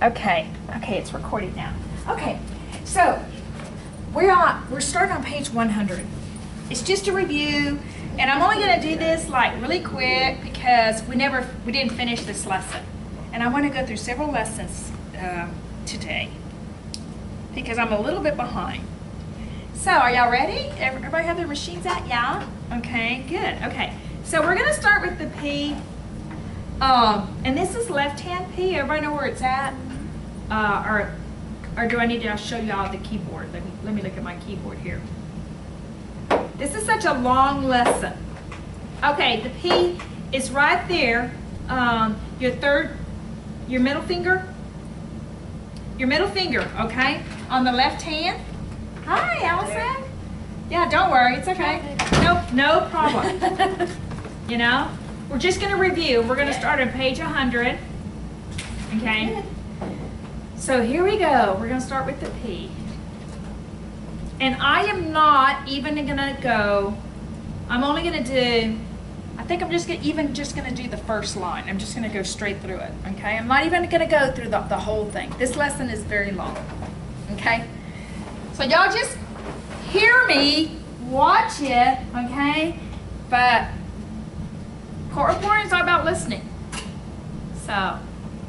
Okay, it's recording now. Okay, so we're starting on page 100. It's just a review, and I'm only going to do this like really quick because we didn't finish this lesson, and I want to go through several lessons today because I'm a little bit behind. So are y'all ready? Everybody have their machines out? Yeah? Okay, good. Okay, so we're going to start with the P. And this is left-hand P. Everybody know where it's at? Or do I need to show y'all the keyboard? Let me look at my keyboard here. This is such a long lesson. Okay, the P is right there. Your middle finger. Your middle finger, okay? On the left hand. Hi, Allison. Yeah, don't worry, it's okay. Nope, no problem. You know? We're just going to review. We're going to start on page 100. Okay? So here we go. We're going to start with the P. And I am not even going to go, I'm only going to do, I think I'm just going to do the first line. I'm just going to go straight through it. Okay? I'm not even going to go through the whole thing. This lesson is very long. Okay? So y'all just hear me, watch it, okay? But court reporting is all about listening. So, kind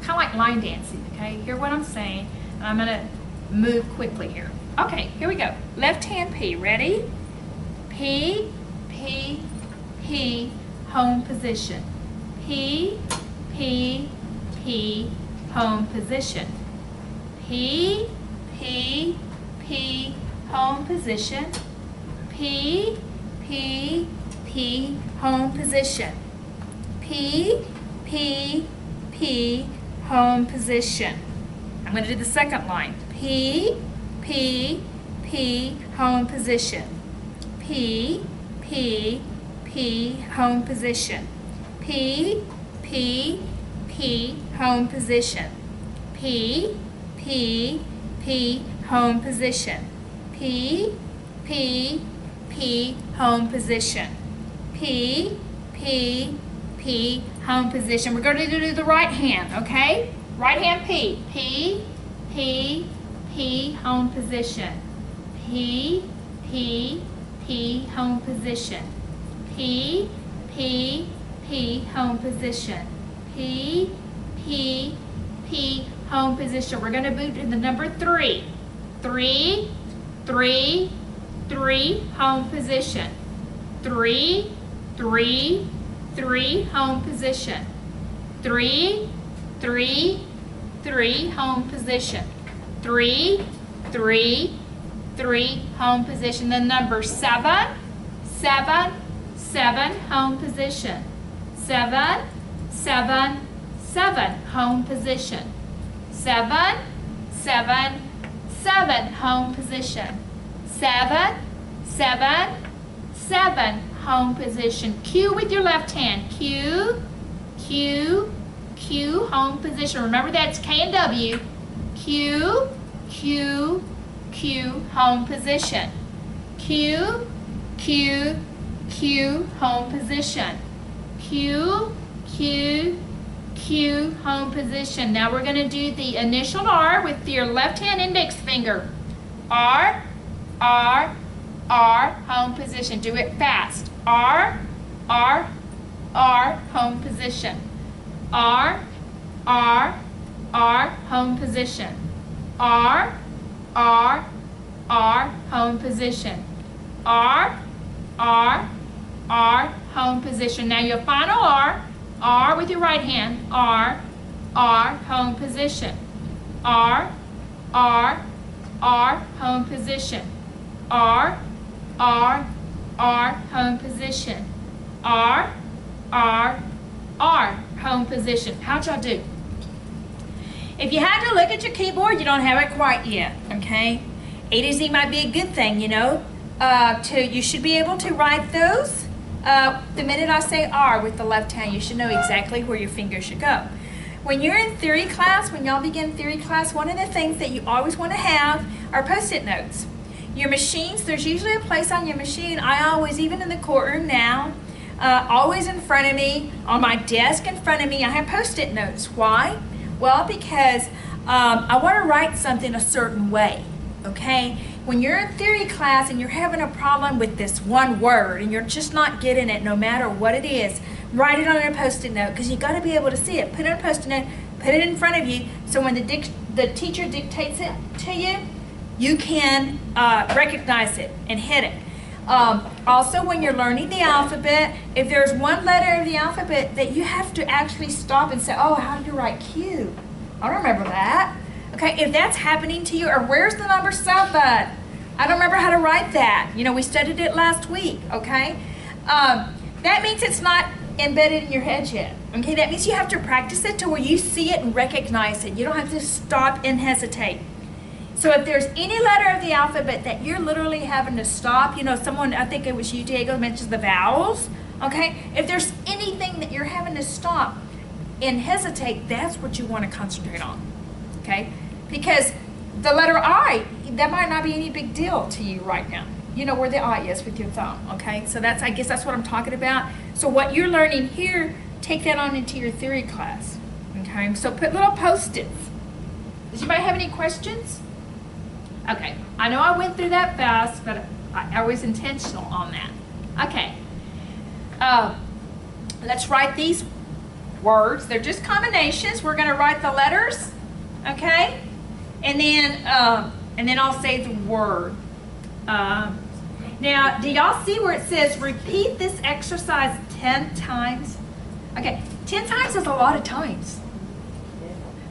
of like line dancing, okay? Hear what I'm saying, and I'm going to move quickly here. Okay, here we go. Left hand P, ready? P, P, P, home position. P, P, P, home position. P, P, P, home position. P, P, P, home position. P, P, P, home position. I'm going to do the second line. P, P, P, home position. P, P, P, home position. P, P, P, home position. P, P, P, home position. P, P, P, home position. P, P, P, home position. We're going to do the right hand, okay? Right hand P. P, P, P, home position. P, P, P, home position. P, P, P, home position. P, P, P, home position. We're going to move to the number 3. 3, 3, 3, home position. 3, 3, 3, home position. 3, 3, 3, home position. 3, 3, 3, home position. The number 7, 7, 7, home position. 7, 7, 7, home position. 7, 7, 7, home position. 7, 7, 7, home position. Q with your left hand. Q, Q, Q, home position. Remember that's K and W. Q, Q, Q, home position. Q, Q, Q, home position. Q, Q, Q, home position. Now we're going to do the initial R with your left hand index finger. R, R, R, home position. Do it fast. R, R, R, home position. R, R, R, home position. R, R, R, home position. R, R, R, home position. Now your final R, R with your right hand. R, R, home position. R, R, R, home position. R, R, R, home position. R, R, R, home position. How'd y'all do? If you had to look at your keyboard, you don't have it quite yet, okay? A to Z might be a good thing, you know. You should be able to write those. The minute I say R with the left hand, you should know exactly where your finger should go. When you're in theory class, when y'all begin theory class, one of the things that you always want to have are Post-it notes. Your machines, there's usually a place on your machine. I always, even in the courtroom now, always in front of me, on my desk in front of me, I have Post-it notes. Why? Well, because I want to write something a certain way, okay? When you're in theory class and you're having a problem with this one word and you're just not getting it no matter what it is, write it on a Post-it note because you got to be able to see it. Put it on a Post-it note, put it in front of you so when the teacher dictates it to you, you can recognize it and hit it. Also, when you're learning the alphabet, if there's one letter of the alphabet that you have to actually stop and say, oh, how do you write Q? I don't remember that. Okay, if that's happening to you, or where's the number 7? I don't remember how to write that. You know, we studied it last week, okay? That means it's not embedded in your head yet. Okay, that means you have to practice it to where you see it and recognize it. You don't have to stop and hesitate. So if there's any letter of the alphabet that you're literally having to stop, you know, someone, I think it was you, Diego, mentioned the vowels, okay? If there's anything that you're having to stop and hesitate, that's what you want to concentrate on, okay? Because the letter I, that might not be any big deal to you right now. You know where the I is with your thumb, okay? So that's, I guess that's what I'm talking about. So what you're learning here, take that on into your theory class, okay? So put little Post-its. Does anybody have any questions? Okay, I know I went through that fast, but I was intentional on that. Okay, let's write these words. They're just combinations. We're going to write the letters, okay? And then I'll say the word. Now, do y'all see where it says repeat this exercise 10 times? Okay, 10 times is a lot of times.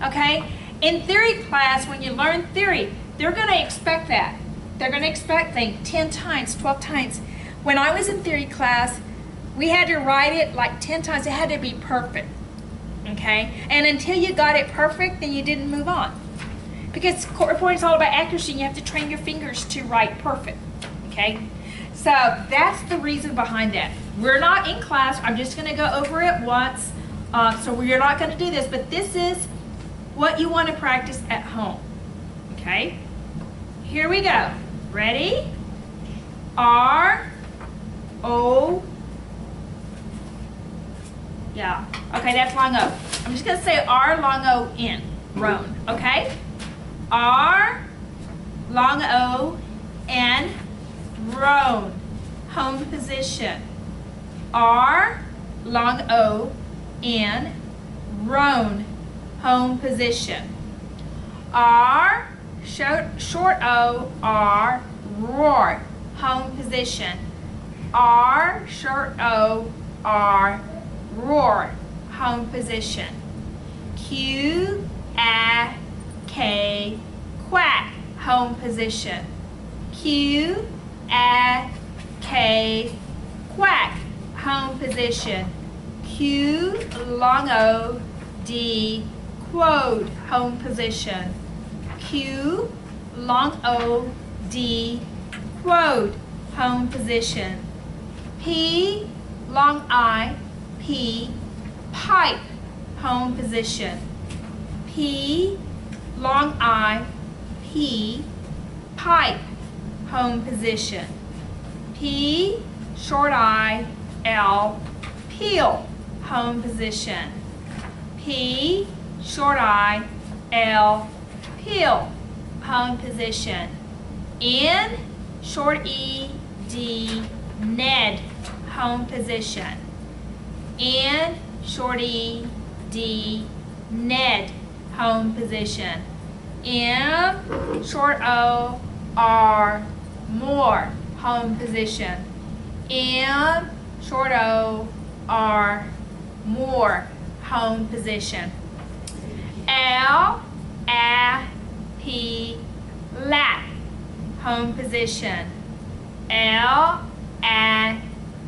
Okay, in theory class, when you learn theory, they're going to expect that. They're going to expect things 10 times, 12 times. When I was in theory class, we had to write it like 10 times. It had to be perfect, okay? And until you got it perfect, then you didn't move on. Because court reporting is all about accuracy, and you have to train your fingers to write perfect, okay? So that's the reason behind that. We're not in class. I'm just going to go over it once. So we're not going to do this, but this is what you want to practice at home, okay? Here we go. Ready? R, O, yeah. Okay, that's long O. I'm just going to say R, long O, N, roan, okay? R, long O, N, roan, home position. R, long O, N, roan, home position. R, short O, R, roar, home position. R, short O, R, roar, home position. Q, A, K, quack, home position. Q, A, K, quack, home position. Q, long O, D, quode, home position. Q, long O, D, quode, home position. P, long I, P, pipe, home position. P, long I, P, pipe, home position. P, short I, L, peel, home position. P, short I, L, peel, home position. N, short E, D, Ned, home position. N, short E, D, Ned, home position. M, short O, R, more, home position. M, short O, R, more, home position. L, A, P, lap, home position. L, A,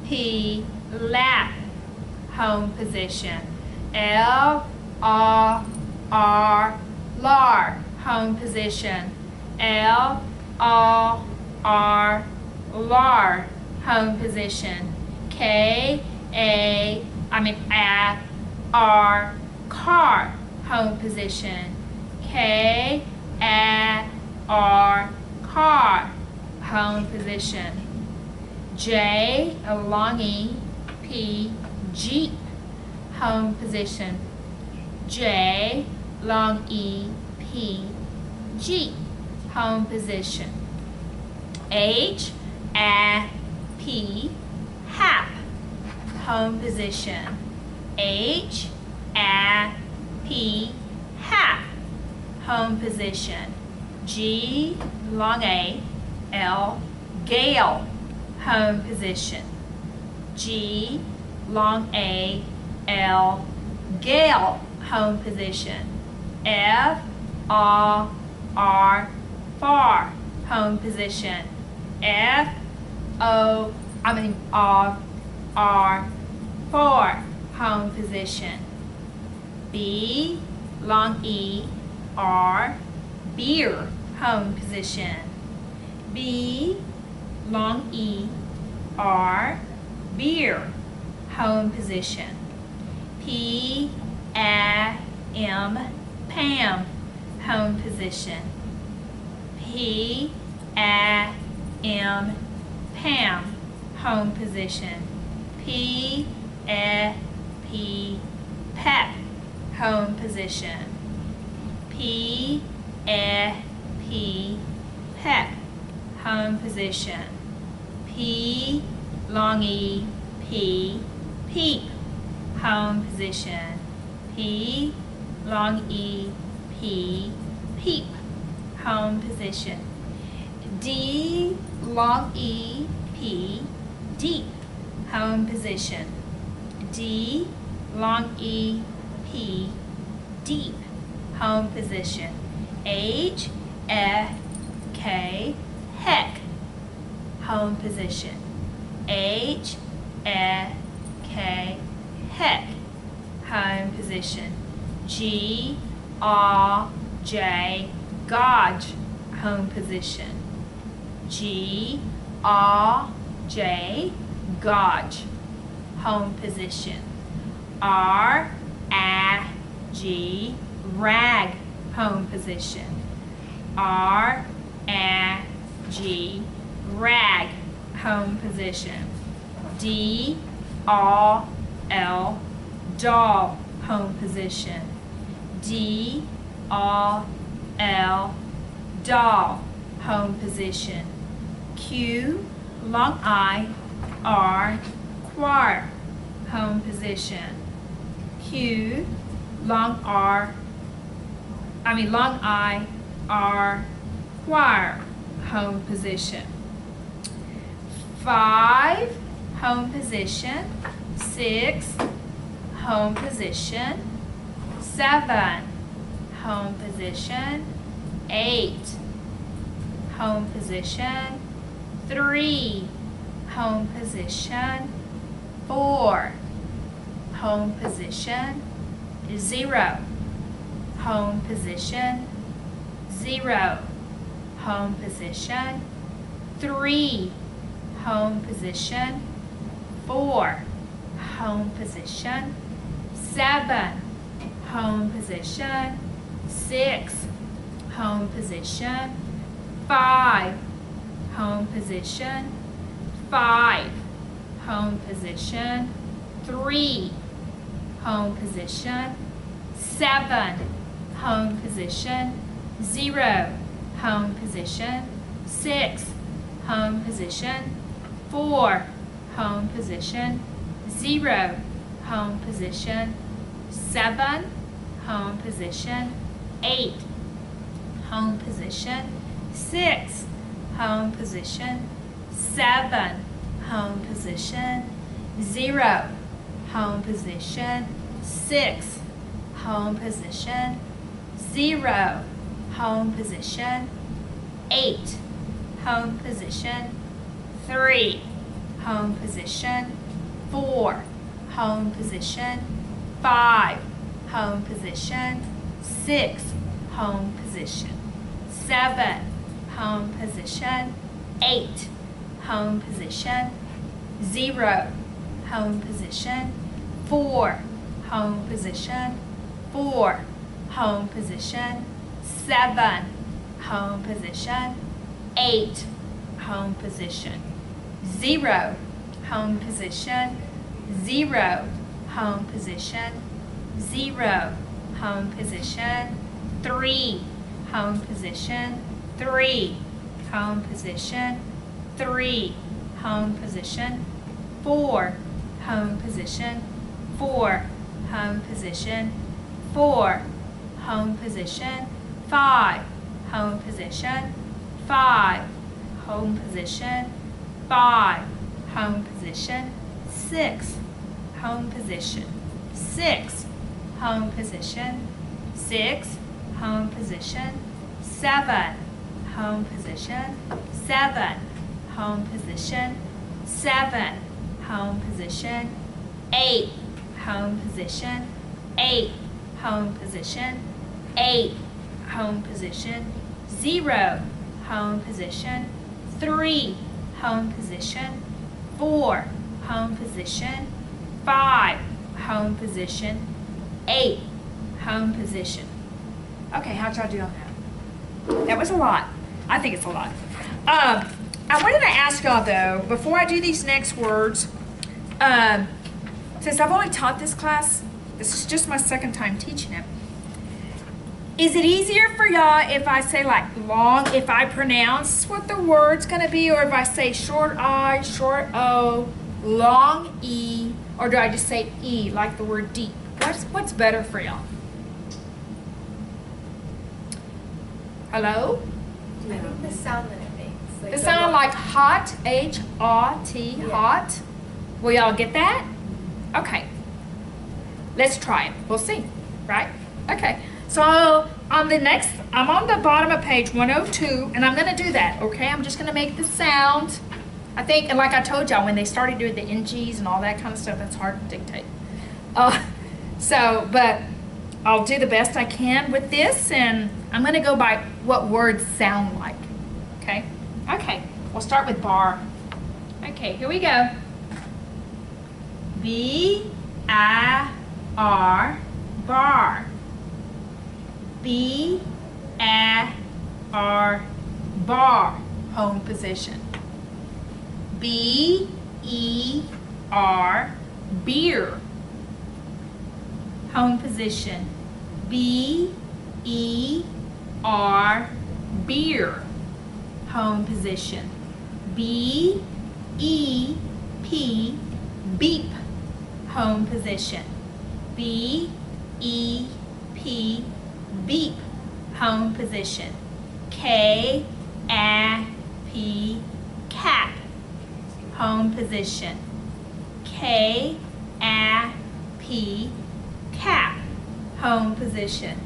P, lap, home position. L, R, lar, home position. L, R, lar, home position. K, A, R, car, home position. K, A, R, car, home position. J, long E, P, jeep, home position. J, long E, P, G, home position. H, A, P, hap, home position. H, A, P, hap, home position. G, long A, L, gale, home position. G, long A, L, gale, home position. F, R, R, far, home position. F, O, R, R, for, home position. B, long E, R, beer, home position. B, long E, R, beer, home position. P, A, M, Pam, home position. P, A, M, Pam, home position. P, A, P, pep, home position. P, A, P, pep, home position. P, long E, P, peep, home position. P, long E, P, peep, home position. D, long E, P, deep, home position. D, long E, P, deep, home position. H, F, K, heck, home position. H, F, K, heck, home position. G, R, J, Gauge, home position. G, R, J, Gauge, home position. R, A, G, rag, home position. R, A, G, rag, home position. D, R, L, doll, home position. D, R, L, doll, home position. Q, long I, R, choir, home position. Q, long I, R, choir, home position. 5, home position. 6, home position. 7, home position. 8, home position. 3, home position. 4, home position. 0, home position. 0, home position. 3, home position. 4, home position. 7, home position. 6, home position. 5, home position. 5, home position. 3, home position. 7, home position. 0, home position. 6, home position. 4, home position. 0, home position. 7, home position. 8, home position. 6, home position. 7, home position. 0, home position. 6, home position. 0, home position. 8, home position. 3, home position. 4, home position. 5, home position. 6, home position. 7, home position. 8, home position. 0, home position. 4, home position. 4, home position. 7, home position. 8, home position. 0, home position. 0, home position. 0, home position. 3, home position, 3, home position, 3, home position, 4, home position, 4, home position, 4, home position, 5, home position, 5, home position, 5, home position, 6, home position, 6, home position, 6, home position, 7, home position, 7, home position, 7, home position, 8, home position, 8, home position, 8, home position, 0, home position, 3, home position, 4, home position, 5, home position, 8, home position. Okay, how'd y'all do on that? That was a lot. I think it's a lot. I wanted to ask y'all though, before I do these next words, since I've only taught this class, this is just my second time teaching it. Is it easier for y'all if I say like long, if I pronounce what the word's gonna be, or if I say short I, short O, long E, or do I just say E, like the word deep? What's better for y'all? Hello? I think the sound that it makes. Like The sound like hot, H-O-T, Yeah. hot. Will y'all get that? Okay. Let's try it. We'll see, right? Okay. So on the next, I'm on the bottom of page 102, and I'm gonna do that, okay? I'm just gonna make the sound. I think, and like I told y'all, when they started doing the NGs and all that kind of stuff, that's hard to dictate. But I'll do the best I can with this, and I'm gonna go by what words sound like, okay? Okay, we'll start with bar. Okay, here we go. B-I-R, bar. B-A-R, bar, home position. B-E-R, beer, home position. B-E-R, beer, home position. B-E-P, beep, home position. B-E-P, beep, home position. K-A-P, cap, home position. K-A-P, cap, home position.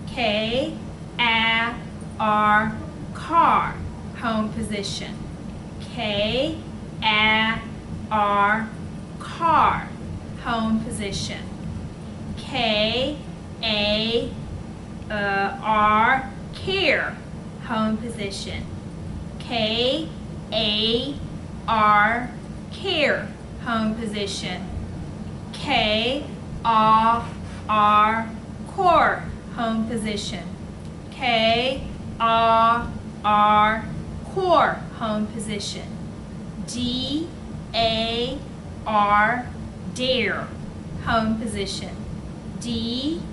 K-A-R, car, home position. K-A-R, car, home position. K-A-R, care, home position. K-A-R, care, home position. K-A-R, core, home position. K-A-R, core, home position. D-A-R, dare, home position. D-A-R,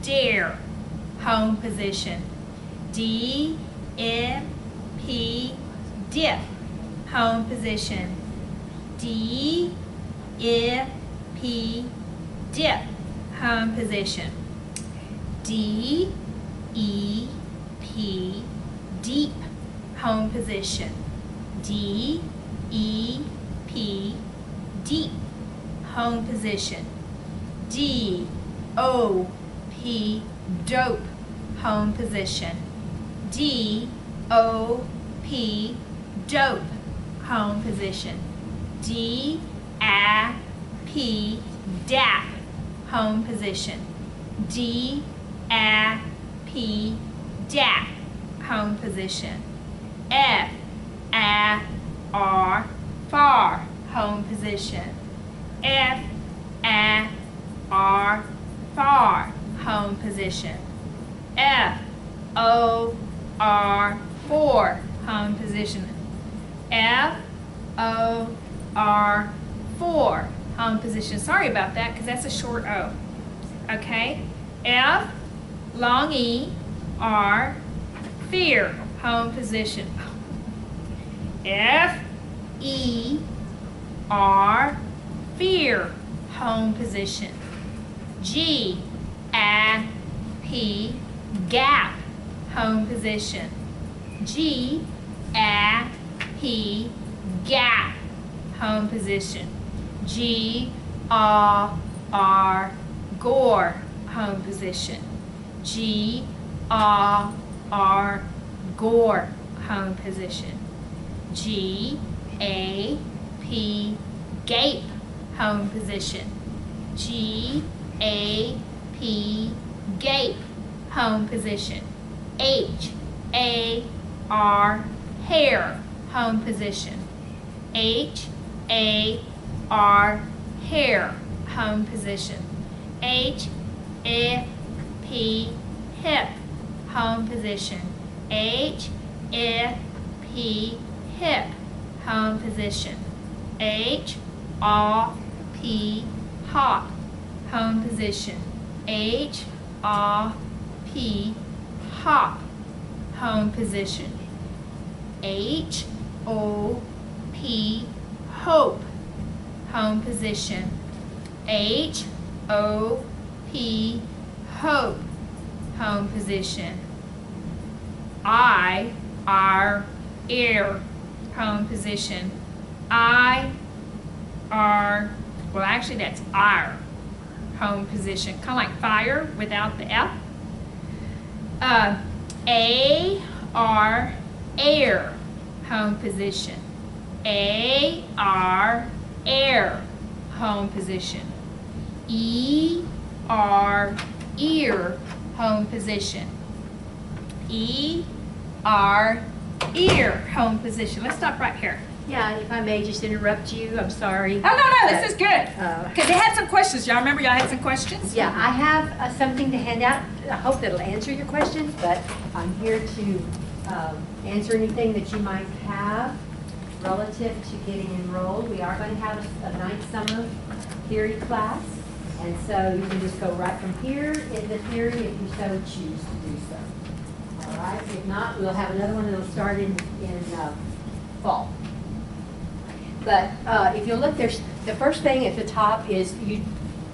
dare, home position. D-M-P, dip, home position. D-M-P, dip, home position. D-E-P, deep, home position. D-E-P, deep, home position. D-O-P, dope, home position. D-O-P, dope, home position. D-A-P, dap, home position. D-A-P, dap, home position. F-A-R, far, home position. F-A-R, far, home position. F-O-R, for, home position. F-O-R, for, home position. Sorry about that, because that's a short O. Okay? F long E, R, fear, home position. F, E, R, fear, home position. G, A, P, gap, home position. G, A, P, gap, home position. G, R, gore, home position. G, R, gore, home position. G, A, P, gape, home position. G, A, P, gape, home position. H, A, R, hair, home position. H, A, R, hair, home position. H, F, P, hip, home position. H, F, P, hip, home position. H, R, P, hop, home position. H, R, P, hop, home position. H, O, P, hope, home position. H, O, P, hope, home position. I, R, ear, home position. I, R, well actually that's R, home position. Kind of like fire without the F. A, R, air, home position. A, R, air, home position. E, R, ear, home position. E, R, ear, home position. Let's stop right here. Yeah, if I may just interrupt you, I'm sorry. Oh, no, this is good. Because they had some questions. Y'all remember y'all had some questions? Yeah, I have something to hand out. I hope that'll answer your questions, but I'm here to answer anything that you might have relative to getting enrolled. We are going to have a night summer theory class, and so you can just go right from here into theory if you so choose to do so. All right, if not, we'll have another one that'll start in fall. But if you look, there's the first thing at the top is you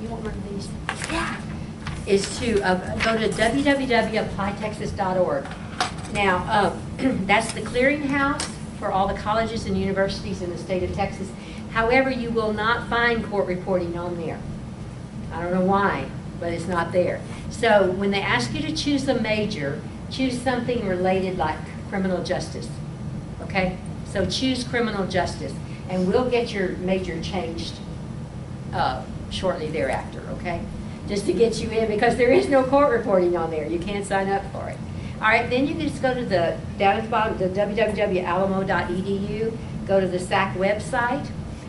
want one of these? Yeah. Is to go to www.applytexas.org. Now, that's the clearinghouse for all the colleges and universities in the state of Texas. However, you will not find court reporting on there. I don't know why, but it's not there. So when they ask you to choose a major, choose something related like criminal justice. Okay? So choose criminal justice, and we'll get your major changed shortly thereafter, okay? Just to get you in, because there is no court reporting on there. You can't sign up for it. All right, then you can just go to down at the bottom, the www.alamo.edu, go to the SAC website,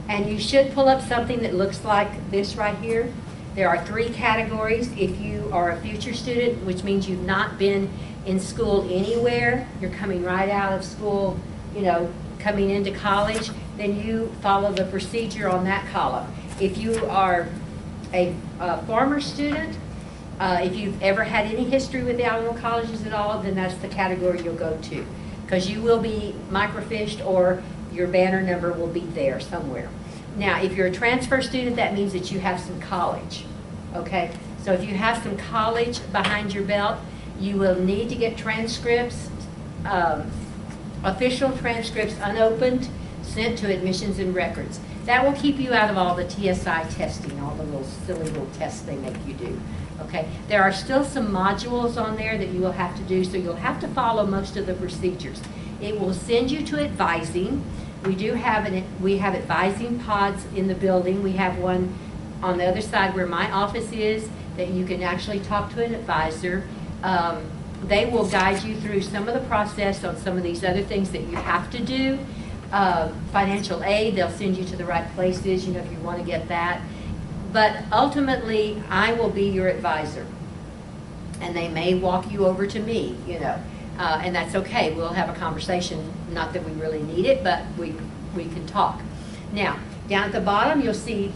and you should pull up something that looks like this right here. There are 3 categories. If you are a future student, which means you've not been in school anywhere, you're coming right out of school, you know, coming into college, then you follow the procedure on that column. If you are a former student, if you've ever had any history with the Alamo colleges at all, then that's the category you'll go to, because you will be microfished or your banner number will be there somewhere. Now, if you're a transfer student, that means that you have some college, okay? So if you have some college behind your belt, you will need to get transcripts, official transcripts unopened, sent to admissions and records. That will keep you out of all the TSI testing, all the little silly little tests they make you do. Okay, there are still some modules on there that you will have to do, so you'll have to follow most of the procedures. It will send you to advising. We have advising pods in the building. We have one on the other side where my office is that you can actually talk to an advisor. They will guide you through some of the process on some of these other things that you have to do. Financial aid, they'll send you to the right places, you know, if you want to get that. But ultimately, I will be your advisor. And they may walk you over to me, you know, and that's okay. We'll have a conversation, not that we really need it, but we can talk. Now, down at the bottom, you'll see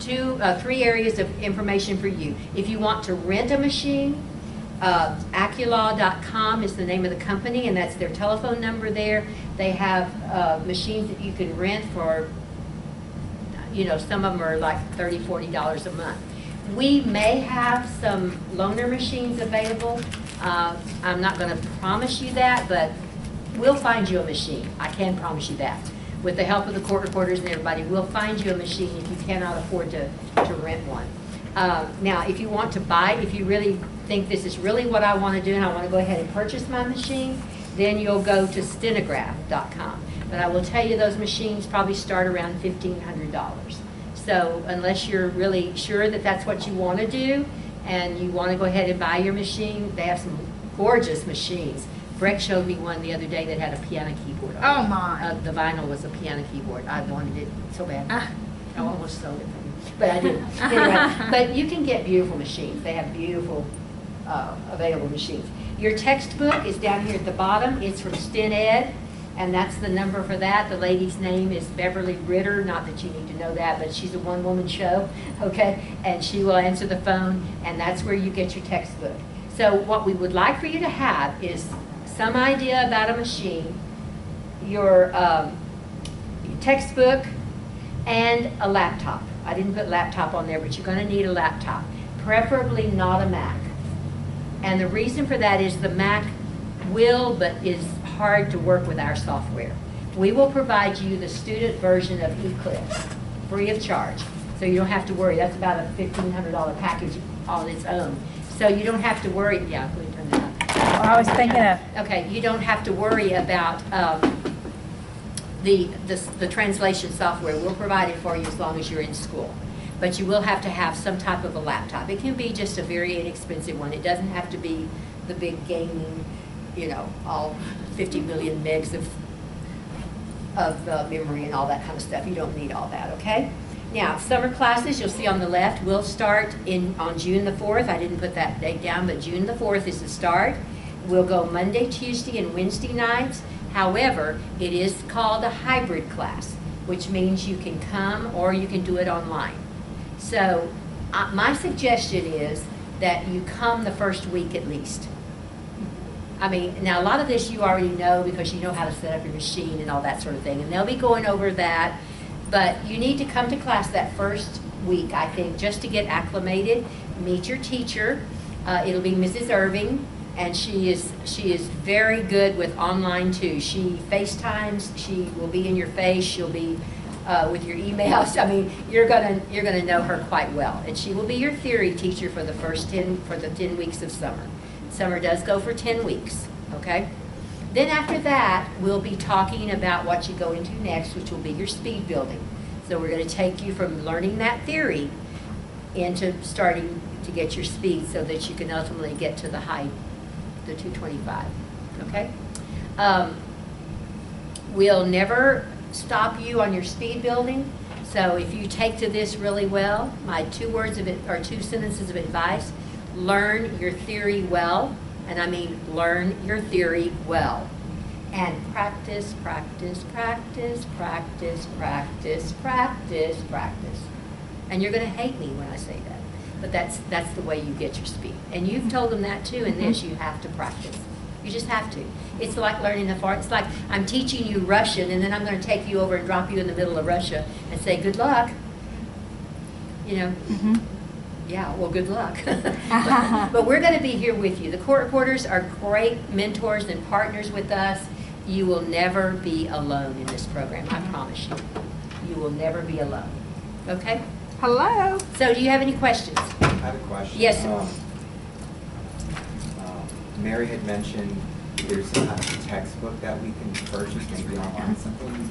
3 areas of information for you. If you want to rent a machine, Aculaw.com is the name of the company, and that's their telephone number there. They have machines that you can rent for, you know, some of them are like $30, $40 a month. We may have some loaner machines available. I'm not going to promise you that, but we'll find you a machine. I can promise you that. With the help of the court reporters and everybody, we'll find you a machine if you cannot afford to rent one. Now, if you want to buy, if you really think this is really what I want to do and I want to go ahead and purchase my machine, then you'll go to stenograph.com. But I will tell you those machines probably start around $1,500. So unless you're really sure that that's what you want to do and you want to go ahead and buy your machine, they have some gorgeous machines. Breck showed me one the other day that had a piano keyboard on it. Oh my. The vinyl was a piano keyboard. I wanted it so bad. I almost sold it for you, but I didn't. Anyway, but you can get beautiful machines. They have beautiful available machines. Your textbook is down here at the bottom. It's from Sten Ed, and that's the number for that. The lady's name is Beverly Ritter. Not that you need to know that, but she's a one-woman show, okay? And she will answer the phone, and that's where you get your textbook. So what we would like for you to have is some idea about a machine, your textbook, and a laptop. I didn't put laptop on there, but you're going to need a laptop, preferably not a Mac. And the reason for that is the Mac will, but is hard to work with our software. We will provide you the student version of Eclipse, free of charge. So you don't have to worry. That's about a $1,500 package on its own. So you don't have to worry. Yeah, let me turn that up. I was thinking of. Okay, you don't have to worry about the translation software. We'll provide it for you as long as you're in school. But you will have to have some type of a laptop. It can be just a very inexpensive one. It doesn't have to be the big gaming, you know, all 50 million megs of memory and all that kind of stuff. You don't need all that, okay? Now, summer classes, you'll see on the left, will start on June the 4th. I didn't put that date down, but June the 4th is the start. We'll go Monday, Tuesday, and Wednesday nights. However, it is called a hybrid class, which means you can come or you can do it online. So my suggestion is that you come the first week at least. I mean, now a lot of this you already know because you know how to set up your machine and all that sort of thing, and they'll be going over that. But you need to come to class that first week, I think, just to get acclimated, meet your teacher. It'll be Mrs. Irving, and she is very good with online too. She FaceTimes, she will be in your face, she'll be with your emails. I mean, you're gonna know her quite well, and she will be your theory teacher for the first 10 weeks of summer. Summer does go for 10 weeks, okay? Then after that, we'll be talking about what you go into next, which will be your speed building. So we're going to take you from learning that theory into starting to get your speed so that you can ultimately get to the 225, okay? We'll never stop you on your speed building. So if you take to this really well, my two sentences of advice: learn your theory well. And I mean, learn your theory well. And practice, practice, practice, practice, practice, practice, practice. And you're going to hate me when I say that. But that's the way you get your speed. And you've told them that too, in this you have to practice. You just have to. It's like learning it's like I'm teaching you Russian, and then I'm going to take you over and drop you in the middle of Russia and say, good luck. You know? Mm-hmm. Yeah, well, good luck. But we're going to be here with you. The court reporters are great mentors and partners with us. You will never be alone in this program, I promise you. You will never be alone. Okay? Hello. So do you have any questions? I have a question. Yes. Mary had mentioned there's a textbook that we can purchase, maybe online, something.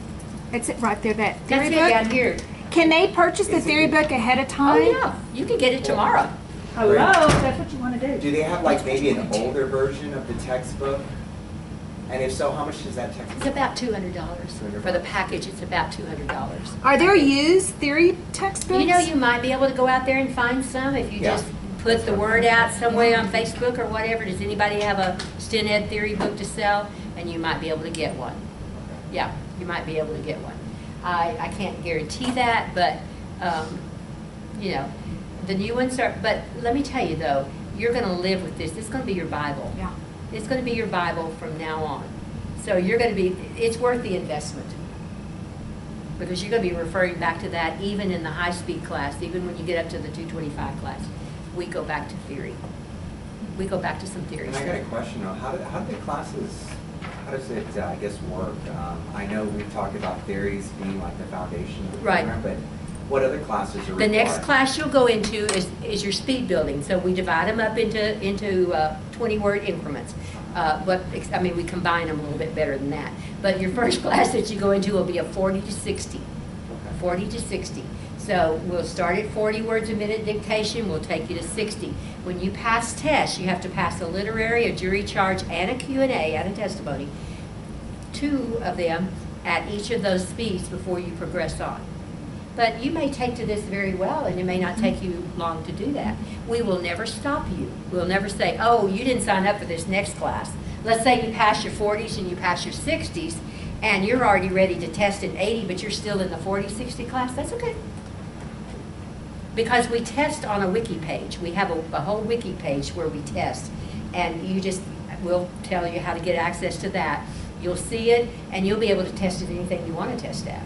It's right there, that That's theory it book. down here. Can they purchase the theory book ahead of time? Oh, yeah. You can get it tomorrow. Hello, if that's what you want to do. Do they have like maybe an older version of the textbook? And if so, how much does that textbook? It's about $200. For the package, it's about $200. Are there used theory textbooks? You know, you might be able to go out there and find some if you just put the word out somewhere on Facebook or whatever. Does anybody have a Sten Ed theory book to sell? And you might be able to get one. Yeah, you might be able to get one. I can't guarantee that, but you know, the new ones are, but let me tell you though, you're going to live with this. It's going to be your Bible. Yeah. It's going to be your Bible from now on. So you're going to be, it's worth the investment. Because you're going to be referring back to that even in the high-speed class, even when you get up to the 225 class. We go back to theory. We go back to some theory. And I got a question though. How do the classes, how does it, I guess, work? I know we've talked about theories being like the foundation of the program, but what other classes are required? The next class you'll go into is your speed building. So we divide them up into 20-word increments. I mean, we combine them a little bit better than that. But your first class that you go into will be a 40 to 60. Okay. 40 to 60. So we'll start at 40 words a minute dictation. We'll take you to 60. When you pass tests, you have to pass a literary, a jury charge, and a Q&A, and a testimony. 2 of them at each of those speeds before you progress on. But you may take to this very well, and it may not take you long to do that. We will never stop you. We'll never say, oh, you didn't sign up for this next class. Let's say you pass your 40s and you pass your 60s, and you're already ready to test in 80, but you're still in the 40, 60 class. That's okay. Because we test on a wiki page. We have a whole wiki page where we test, and we'll tell you how to get access to that. You'll see it, and you'll be able to test at anything you want to test at.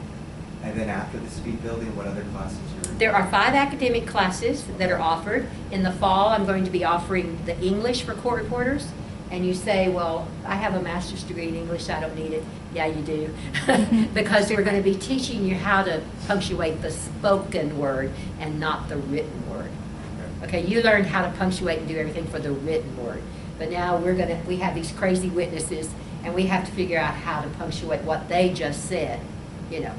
And then after the speed building, what other classes are? There are 5 academic classes that are offered. In the fall, I'm going to be offering the English for court reporters. And you say, well, I have a master's degree in English, so I don't need it. Yeah, you do. Because we're going to be teaching you how to punctuate the spoken word and not the written word. Okay, you learned how to punctuate and do everything for the written word. But now we have these crazy witnesses, and we have to figure out how to punctuate what they just said, you know.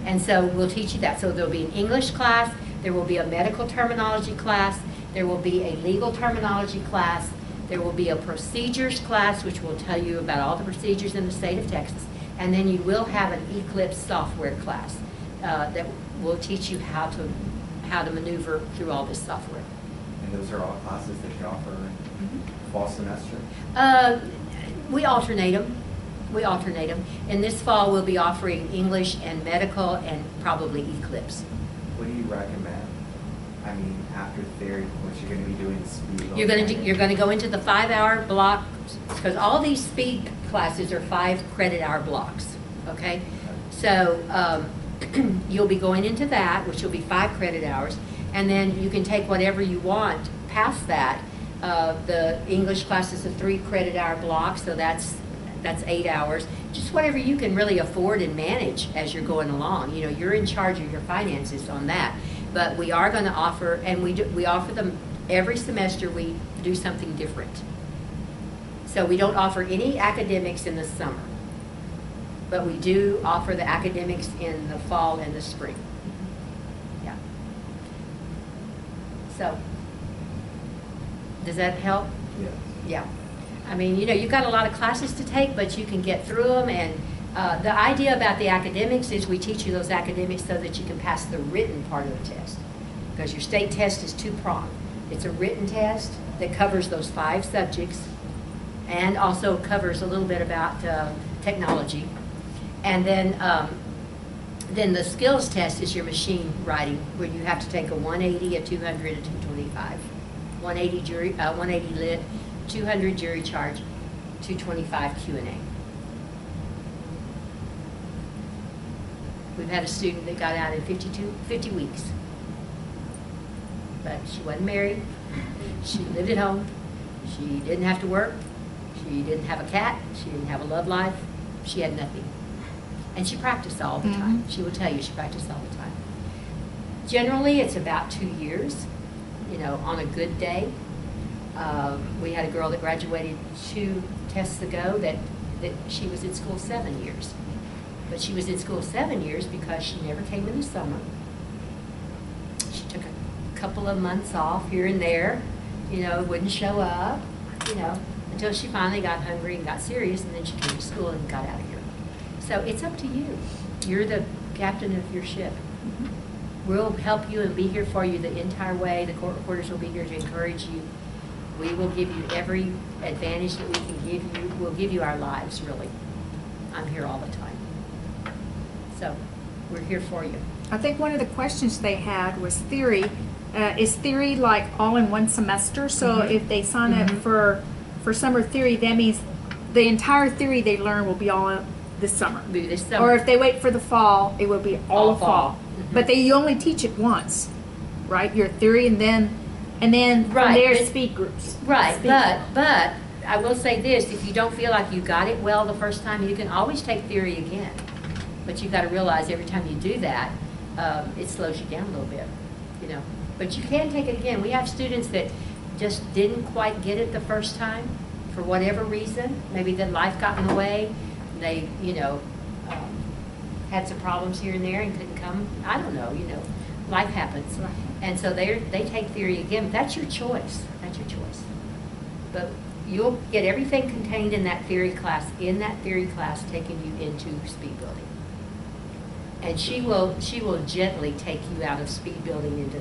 And so we'll teach you that. So there'll be an English class, there will be a medical terminology class, there will be a legal terminology class, there will be a procedures class, which will tell you about all the procedures in the state of Texas, and then you will have an Eclipse software class that will teach you how to maneuver through all this software. And those are all classes that you offer fall semester? We alternate them. We alternate them. In this fall, we'll be offering English and medical and probably Eclipse. What do you recommend? I mean, after theory, what you're going to be doing is speed. You're going to go into the 5-hour block, because all these speed classes are 5 credit-hour blocks. Okay, so you'll be going into that, which will be 5 credit hours, and then you can take whatever you want past that. The English class is a 3 credit-hour block, so that's 8 hours. Just whatever you can really afford and manage as you're going along. You know, you're in charge of your finances on that. But we are going to offer, and we offer them every semester. We do something different. So we don't offer any academics in the summer, but we do offer the academics in the fall and the spring. Yeah. So does that help? Yes. Yeah. I mean, you know, you've got a lot of classes to take, but you can get through them. And the idea about the academics is we teach you those academics so that you can pass the written part of the test. Because your state test is 2-pronged. It's a written test that covers those 5 subjects and also covers a little bit about technology. And then the skills test is your machine writing, where you have to take a 180, a 200, a 225. 180 lit, 200 jury charge, 225 Q&A. We've had a student that got out in 50 weeks. But she wasn't married. She lived at home. She didn't have to work. She didn't have a cat. She didn't have a love life. She had nothing. And she practiced all the time. She will tell you she practiced all the time. Generally, it's about 2 years, you know, on a good day. We had a girl that graduated 2 tests ago that she was in school 7 years. But she was in school 7 years because she never came in the summer. She took a couple of months off here and there, you know, wouldn't show up, you know, until she finally got hungry and got serious, and then she came to school and got out of here. So it's up to you. You're the captain of your ship. We'll help you and be here for you the entire way. The court reporters will be here to encourage you. We will give you every advantage that we can give you. We'll give you our lives, really. I'm here all the time. So we're here for you. I think one of the questions they had was theory, is theory like all in one semester. So if they sign up for summer theory, that means the entire theory they learn will be all this summer. Or if they wait for the fall, it will be all of fall. But you only teach it once, right? Your theory, and then from there speed groups. Right, but I will say this: if you don't feel like you got it well the first time, you can always take theory again. But you've got to realize every time you do that, it slows you down a little bit, you know. But you can take it again. We have students that just didn't quite get it the first time for whatever reason. Maybe that life got in the way. They, you know, had some problems here and there and couldn't come. I don't know, you know, life happens. Right. And so they take theory again. That's your choice. That's your choice. But you'll get everything contained in that theory class, taking you into speed building. And she will gently take you out of speed building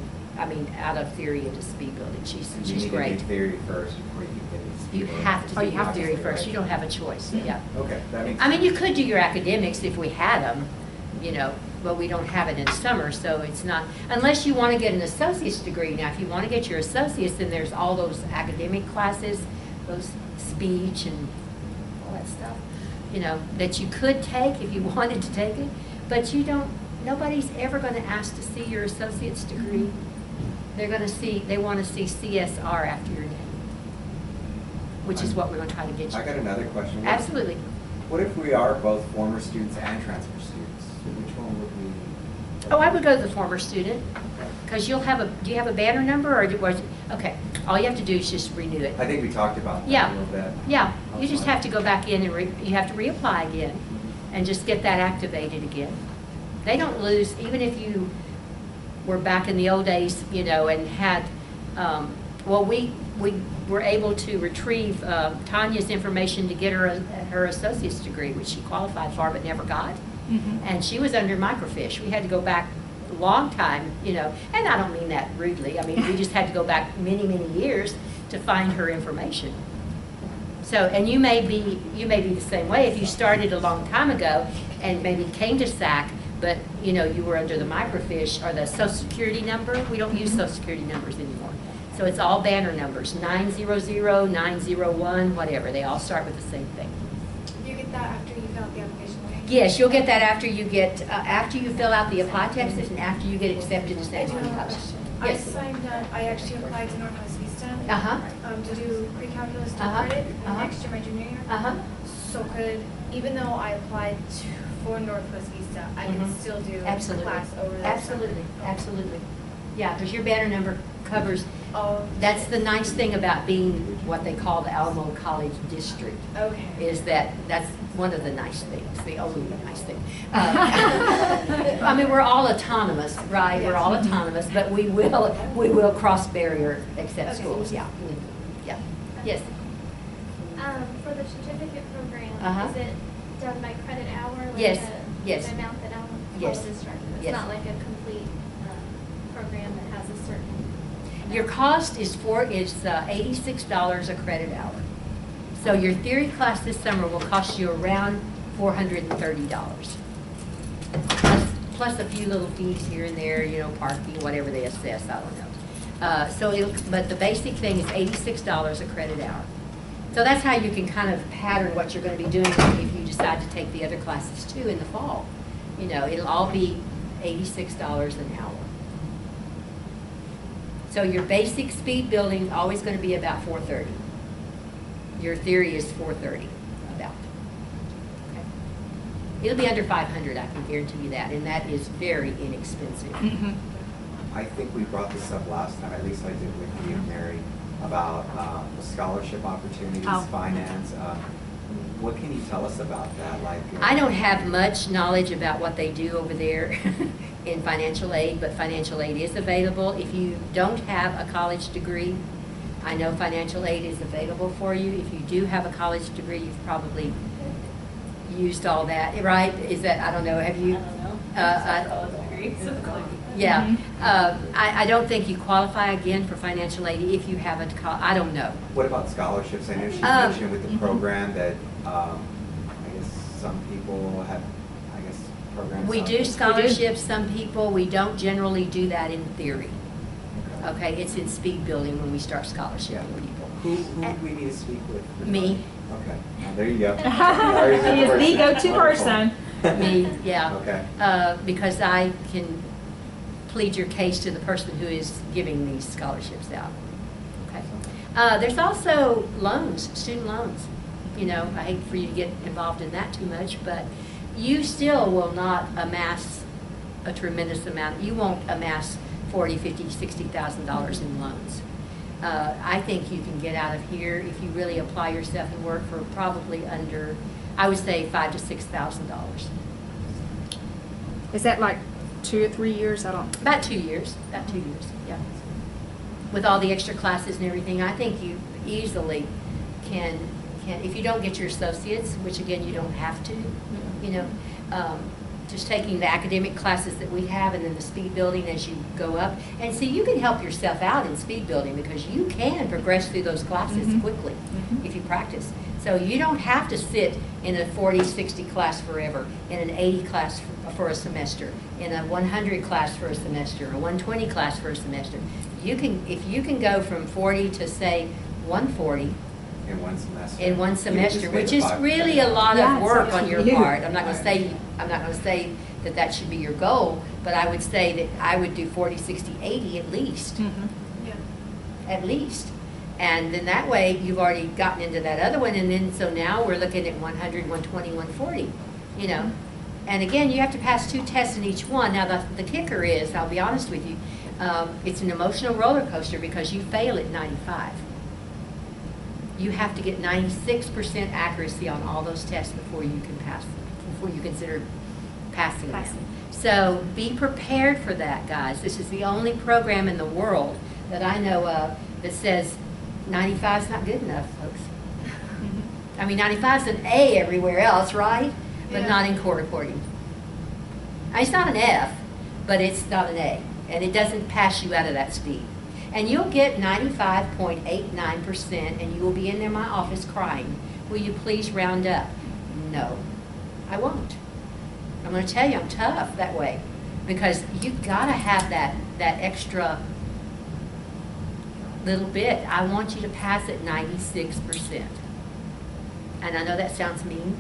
out of theory into speed building. She's great. You need to do theory first before you get into speed You building. have to do theory first. You don't have a choice. Yeah. Okay, that makes I mean, sense. you could do your academics if we had them, you know, but we don't have it in summer, so it's not, unless you want to get an associate's degree. Now, if you want to get your associate's, then there's all those academic classes, those speech and all that stuff, you know, that you could take if you wanted to take it, but nobody's ever going to ask to see your associate's degree. They want to see CSR after your name, which is what we're going to try to get you. I got another question. Absolutely. What if we are both former students and transfer students? Which one would we? Oh, I would go to the former student, because do you have a banner number, okay, all you have to do is just renew it. I think we talked about that Yeah. a little bit. Yeah, you just have to go back in and you have to reapply again and just get that activated again. They don't lose, even if you were back in the old days, you know, and had, we were able to retrieve Tanya's information to get her associate's degree, which she qualified for but never got. And she was under microfiche. We had to go back a long time, you know, and I don't mean that rudely. I mean, we just had to go back many, many years to find her information. So, and you may be the same way. If you started a long time ago and maybe came to SAC, but you know you were under the microfiche or the Social Security number. We don't use Social Security numbers anymore. So it's all banner numbers, 900, 901, whatever. They all start with the same thing. You get that after you fill out the application, right? Yes, you'll get that after you fill out the apply text and after you get accepted to I San do have a Antonio. question. Yes. I signed up, I actually applied to Northwest Vista to do pre-calculus to credit next year, my junior year. So even though I applied for Northwest Vista, I can still do a Absolutely. class over there. Absolutely, absolutely. Yeah, because your banner number covers, Oh, that's the nice thing about being what they call the Alamo College District, okay. is that's one of the nice things, the only nice thing. I mean, we're all autonomous, right? We're all autonomous, but we will cross barrier except Okay. schools, yeah. Yeah, yes. For the certificate program, Uh-huh. is it done by credit hour? Like Yes, the, yes. The amount that Alamo Yes, College is charging? It's yes. not like a complete program that has a certain. Your cost is $86 a credit hour. So your theory class this summer will cost you around $430. Plus a few little fees here and there, you know, parking, whatever they assess, I don't know. But the basic thing is $86 a credit hour. So that's how you can kind of pattern what you're going to be doing if you decide to take the other classes too in the fall. You know, it'll all be $86 an hour. So your basic speed building is always going to be about 430. Your theory is 430 about. Okay. It'll be under 500, I can guarantee you that, and that is very inexpensive. I think we brought this up last time, at least I did with you and Mary, about scholarship opportunities, finance. What can you tell us about that? I don't have much knowledge about what they do over there in financial aid, but financial aid is available. If you don't have a college degree, I know financial aid is available for you. If you do have a college degree, you've probably used all that, right? Is that, I don't know, have you? I don't know. Yeah. I don't think you qualify again for financial aid if you haven't, I don't know. What about scholarships? I know she mentioned with the program that I guess some people have, programs. We do scholarships, some people, we don't generally do that in theory. Okay, it's in speed building when we start scholarshiping people. Who do we need to speak with? Me. Okay, there you go. He is the go-to person. Me, yeah. Okay. Because I can plead your case to the person who is giving these scholarships out. Okay. There's also loans, student loans. You know, I hate for you to get involved in that too much, but you still will not amass a tremendous amount. You won't amass $40,000, $50,000, $60,000 in loans. I think you can get out of here if you really apply yourself and work for probably under, I would say, $5,000 to $6,000. Is that like 2 or 3 years? I don't. About 2 years. About 2 years. Yeah. With all the extra classes and everything, I think you easily can if you don't get your associates, which again you don't have to, you know, just taking the academic classes that we have and then the speed building as you go up. And see, you can help yourself out in speed building because you can progress through those classes quickly if you practice. So you don't have to sit in a 40, 60 class forever, in an 80 class for a semester, in a 100 class for a semester, a 120 class for a semester. You can, if you can go from 40 to say 140, in one semester. In one semester, which is 5%. really a lot of work it's on your huge. part. I'm not going to say that that should be your goal, but I would say that I would do 40, 60, 80 at least. Yeah. At least. And then that way you've already gotten into that other one, and then so now we're looking at 100, 120, 140, you know. And again, you have to pass 2 tests in each one. Now the kicker is, I'll be honest with you, it's an emotional roller coaster because you fail at 95. You have to get 96% accuracy on all those tests before you can pass, before you consider passing them. So be prepared for that, guys. This is the only program in the world that I know of that says 95 is not good enough, folks. I mean, 95 is an A everywhere else, right? But Yeah. not in court reporting. It's not an F, but it's not an A. And it doesn't pass you out of that speed. And you'll get 95.89%, and you will be in there my office crying. Will you please round up? No, I won't. I'm going to tell you, I'm tough that way. Because you've got to have that extra little bit. I want you to pass at 96%. And I know that sounds mean,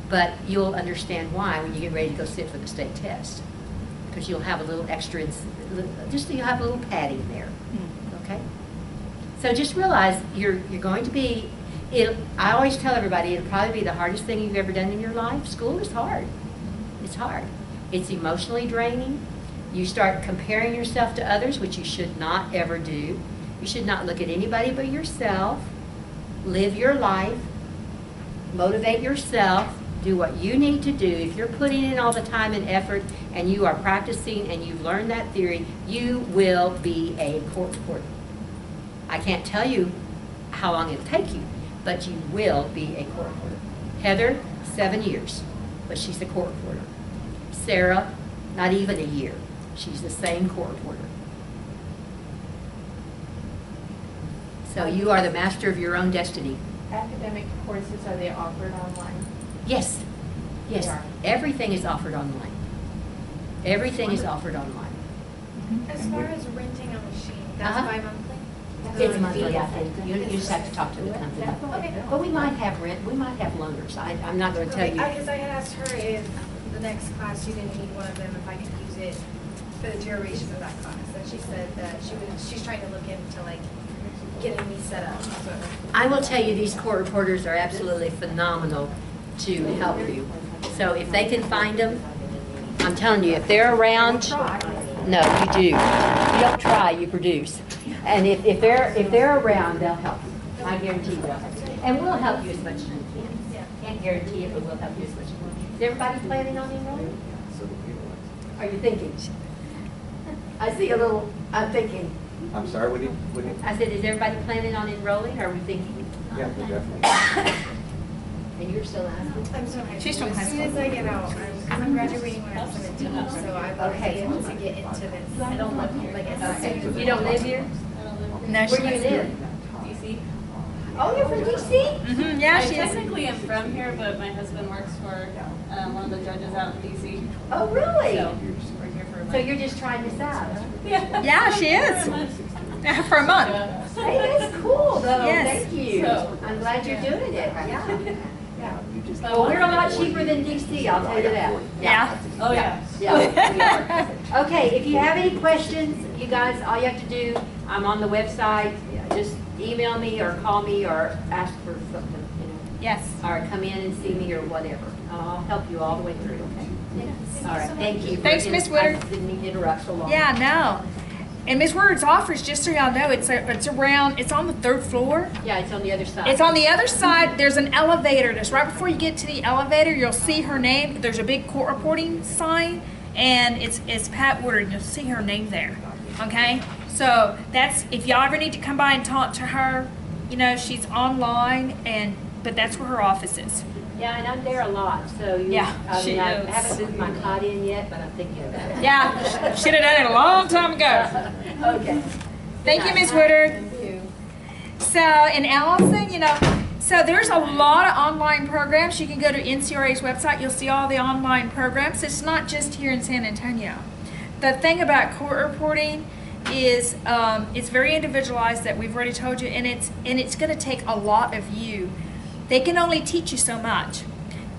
but you'll understand why when you get ready to go sit for the state test. Because you'll have a little extra, just so you have a little padding there. Okay? So just realize you're going to be, I always tell everybody it'll probably be the hardest thing you've ever done in your life. School is hard. It's hard. It's emotionally draining. You start comparing yourself to others, which you should not ever do. You should not look at anybody but yourself. Live your life. Motivate yourself. Do what you need to do. If you're putting in all the time and effort and you are practicing and you've learned that theory, you will be a court reporter. I can't tell you how long it'll take you, but you will be a court reporter. Heather, 7 years, but she's a court reporter. Sarah, not even a year. She's the same court reporter. So you are the master of your own destiny. Academic courses, are they offered online? Yes, yes. They are. Everything is offered online. Everything is offered online. As far as renting a machine, that's Uh-huh. bi-monthly? It's monthly, I think. You just have to talk to the company. Okay. But we might have we might have loaners. I'm not going to tell you. Because I had asked her if the next class she didn't need one of them, if I could use it for the duration of that class. And she said that she's trying to look into like getting me set up. So. I will tell you, these court reporters are absolutely phenomenal to help you. So if they can find them, I'm telling you, if they're around, no, you do. You don't try, you produce. And if they're around, they'll help you. I guarantee you they'll help you. And we'll help you as much as we can. Can't guarantee it, but we'll help you as much as we can. Is everybody planning on enrolling? Are you thinking? I see a little, I'm thinking. I'm sorry, what do you? I said, is everybody planning on enrolling? Are we thinking? Yeah, we definitely. And you're still asking? I'm so high She's school. from high As soon as school. I get out, I'm graduating when I'm 17, so I want to be able to get into this. I don't live here. Like, as soon as You don't live here? No, Where do you live? DC? Oh, you're from DC? Yeah, I she is. technically am from here, but my husband works for one of the judges out in DC. Oh, really? So we're here for a So you're just trying this out, huh? Yeah, she is. For a month. Hey, that's cool though. Yes. Thank you. So- I'm glad you're doing it. Yeah. You just- Well, we're a lot cheaper than DC, I'll tell you that. Yeah. Oh, yeah. Yeah, we are. Okay, if you have any questions, you guys, all you have to do, I'm on the website, just email me or call me or ask for something, you know, Yes. or come in and see me or whatever. I'll help you all the way through, okay? All right, thank you. Thanks, Miss Woodard. I didn't mean to interrupt so long. Yeah, no. And Miss Woodard's office, just so y'all know, it's around, it's on the 3rd floor. Yeah, it's on the other side. It's on the other side. There's an elevator. Just right before you get to the elevator, you'll see her name. There's a big court reporting sign, and it's Pat Woodard, and you'll see her name there. Okay? So that's, if y'all ever need to come by and talk to her, you know, she's online, but that's where her office is. Yeah, and I'm there a lot, so you, Yeah, I she mean, I is. haven't moved my cot in yet, but I'm thinking about it. Yeah, should have done it a long time ago. Okay. Thank you, Miss Woodard. Thank you. So, and Allison, you know, so there's a lot of online programs. You can go to NCRA's website. You'll see all the online programs. It's not just here in San Antonio. The thing about court reporting is it's very individualized, that we've already told you, and it's going to take a lot of you. They can only teach you so much.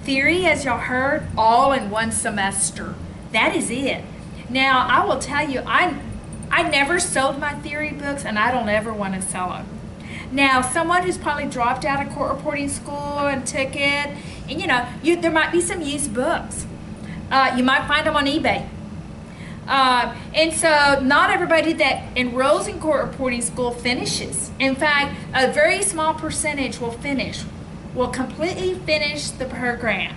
Theory, as y'all heard, all in one semester. That is it. Now, I will tell you, I never sold my theory books, and I don't ever want to sell them. Now, someone who's probably dropped out of court reporting school and took it, and you know, there might be some used books. You might find them on eBay. And so not everybody that enrolls in court reporting school finishes. In fact, a very small percentage will completely finish the program,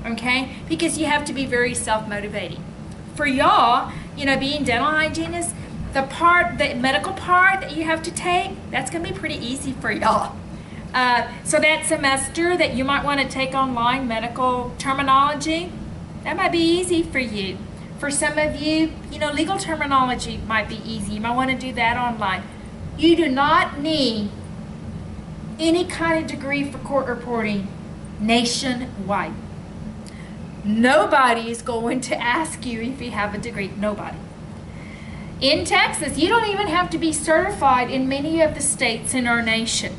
okay? Because you have to be very self-motivating. For y'all, you know, being dental hygienists, the medical part that you have to take, that's gonna be pretty easy for y'all. So that semester that you might want to take online, medical terminology, that might be easy for you. For some of you, you know, legal terminology might be easy. You might want to do that online. You do not need any kind of degree for court reporting nationwide. Nobody is going to ask you if you have a degree. Nobody. In Texas, you don't even have to be certified in many of the states in our nation.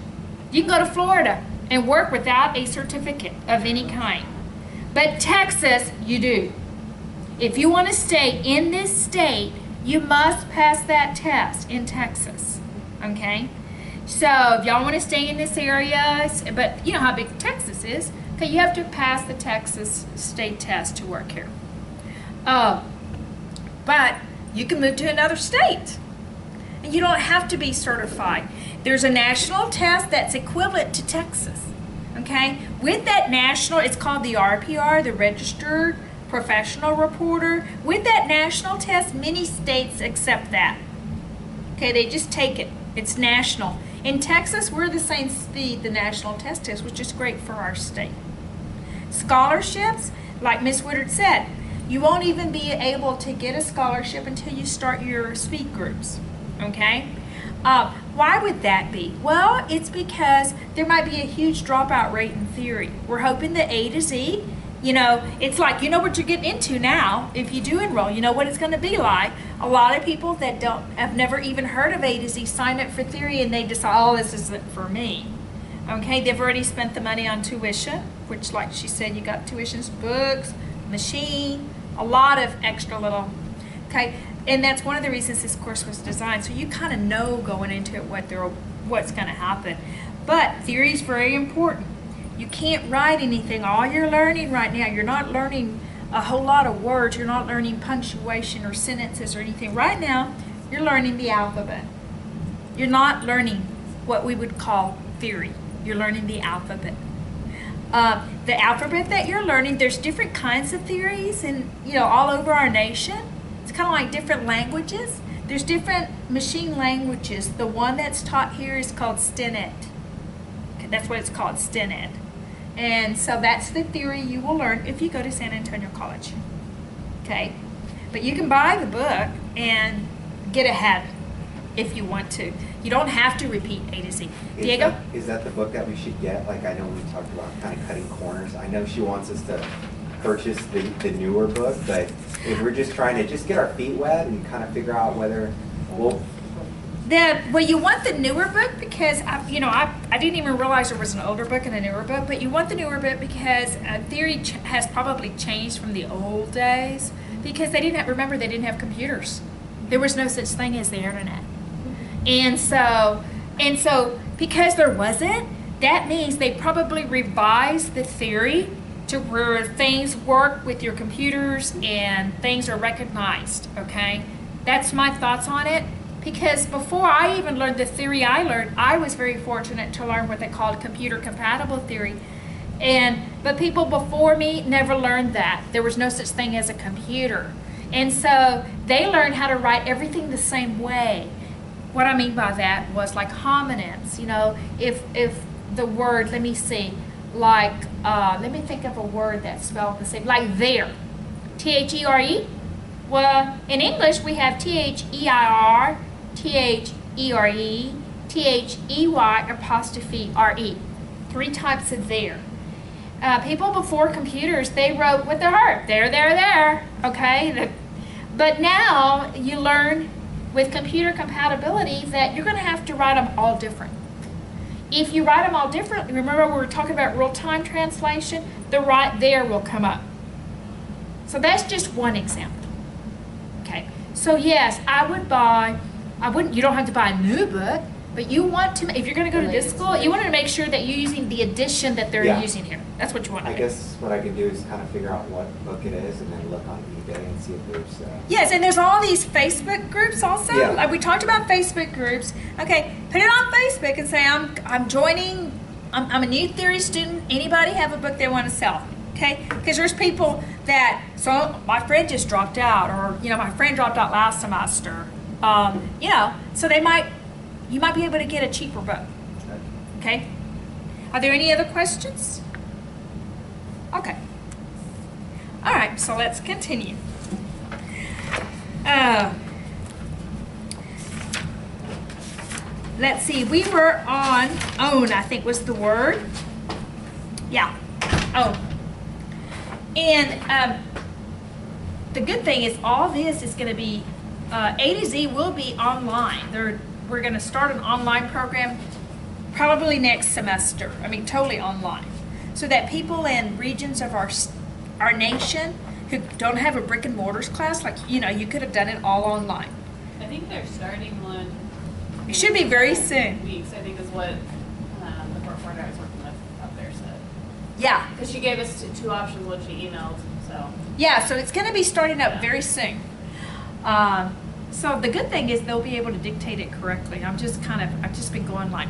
You can go to Florida and work without a certificate of any kind. But Texas, you do. If you want to stay in this state, you must pass that test in Texas, okay? So if y'all want to stay in this area, but you know how big Texas is, okay, you have to pass the Texas state test to work here. But you can move to another state, and you don't have to be certified. There's a national test that's equivalent to Texas, okay? With that national, it's called the RPR, the Registered Professional Reporter. With that national test, many states accept that. Okay, they just take it. It's national. In Texas, we're the same speed the national test is, which is great for our state. Scholarships, like Ms. Woodard said, you won't even be able to get a scholarship until you start your speed groups, okay? Why would that be? Well, it's because there might be a huge dropout rate in theory. We're hoping the A to Z, you know, it's like, you know what you're getting into now. If you do enroll, you know what it's going to be like. A lot of people that have never even heard of A to Z sign up for theory, and they decide, oh, this isn't for me. Okay, they've already spent the money on tuition, which, like she said, you got tuitions, books, machine, a lot of extra little, okay? And that's one of the reasons this course was designed. So you kind of know going into it what's going to happen. But theory is very important. You can't write anything. All you're learning right now, you're not learning a whole lot of words. You're not learning punctuation or sentences or anything. Right now, you're learning the alphabet. You're not learning what we would call theory. You're learning the alphabet. The alphabet that you're learning, there's different kinds of theories and, you know, all over our nation. It's kind of like different languages. There's different machine languages. The one that's taught here is called STENED. Okay, that's what it's called, STENED. And so that's the theory you will learn if you go to San Antonio College. Okay? But you can buy the book and get ahead if you want to. You don't have to repeat A to Z. Diego? Is that the book that we should get? Like, I know we talked about kind of cutting corners. I know she wants us to purchase the newer book, but if we're just trying to just get our feet wet and kind of figure out whether we'll. Well, you want the newer book because, I didn't even realize there was an older book and a newer book, but you want the newer book because theory has probably changed from the old days because they didn't have computers. There was no such thing as the internet. And so because there wasn't, that means they probably revised the theory to where things work with your computers and things are recognized, okay? That's my thoughts on it. Because before I even learned the theory I learned, I was very fortunate to learn what they called computer compatible theory. But people before me never learned that. There was no such thing as a computer. And so they learned how to write everything the same way. What I mean by that was like homonyms, if the word, let me see, like, let me think of a word that's spelled the same, like there, T-H-E-R-E. Well, in English we have T-H-E-I-R, T-H-E-R-E, T-H-E-Y apostrophe R-E. 3 types of there. People before computers, they wrote with their heart, there, okay? But now you learn with computer compatibility that you're going to have to write them all different. If you write them all different, remember we were talking about real-time translation, the right there will come up. So that's just one example. Okay, so yes, you don't have to buy a new book, but you want to, if you're going to go to this school, you want to make sure that you're using the edition that they're using here. That's what you want to do. I guess what I can do is kind of figure out what book it is and then look on eBay and see if there's... Yes, and there's all these Facebook groups also. Yeah. Like we talked about Facebook groups. Okay, put it on Facebook and say, I'm joining, I'm a new theory student. Anybody have a book they want to sell? Okay, because there's people that, so my friend just dropped out, or my friend dropped out last semester. So you might be able to get a cheaper book. Okay. Are there any other questions? Okay. All right, so let's continue. Let's see, we were on own, I think was the word. Yeah, own. And the good thing is all this is going to be, A to Z will be online. We're going to start an online program probably next semester. I mean, totally online. So that people in regions of our nation who don't have a brick and mortars class, like, you could have done it all online. I think they're starting one. It should be very soon. Weeks, I think is what the court reporter I was working with up there said. Yeah. Because she gave us two options when she emailed, so. Yeah, so it's going to be starting up very soon. So the good thing is they'll be able to dictate it correctly. I've just been going like,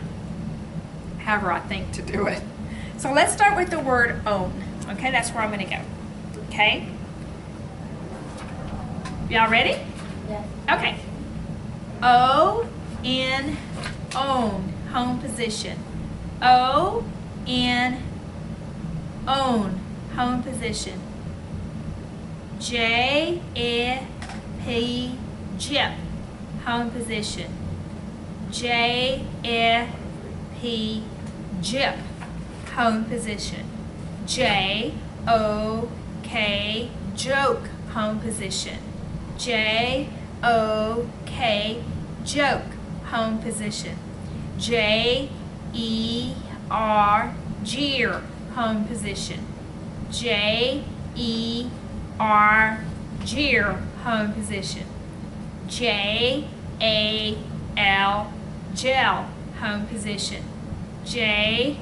however I think to do it. So let's start with the word own. Okay, that's where I'm going to go. Okay? Y'all ready? Yes. Okay. O-N, own, home position. O-N, own, home position. J-E-P, jip, home position. J-E-P, jip, home position. J-O-K, joke, home position. J-O-K, joke, home position. J-E-R, jeer, home position. J-E-R, jeer, home position. J-A-L, gel, home position. J-A-L,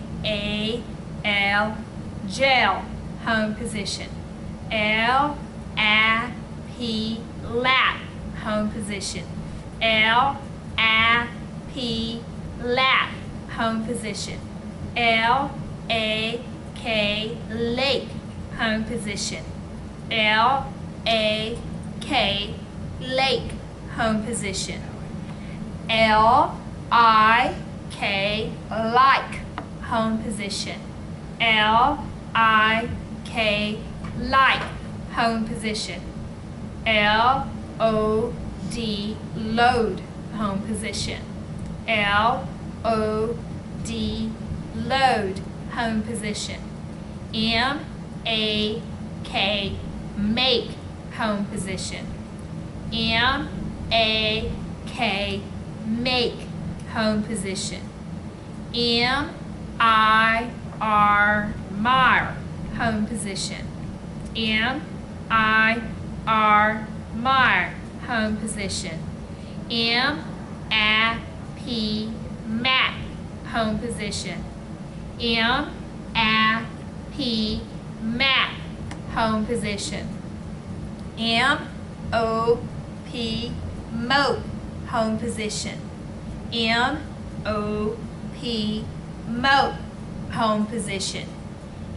gel, home position. L-A-P, lap, home position. L-A-P, lap, home position. L-A-K, lake, home position. L-A-K, lake, home position. L-I-K, like, home position. L-I-K, like, home position. L-O-D, load, home position. L-O-D, load, home position. M-A-H make, home position. M-A-K, make, home position. M-I-R, mire, home position. M-I-R, mire, home position. M-A-P, map, home position. M-A-P, map, home position. M-O-P, mope, home position. M-O-P, mope, home position.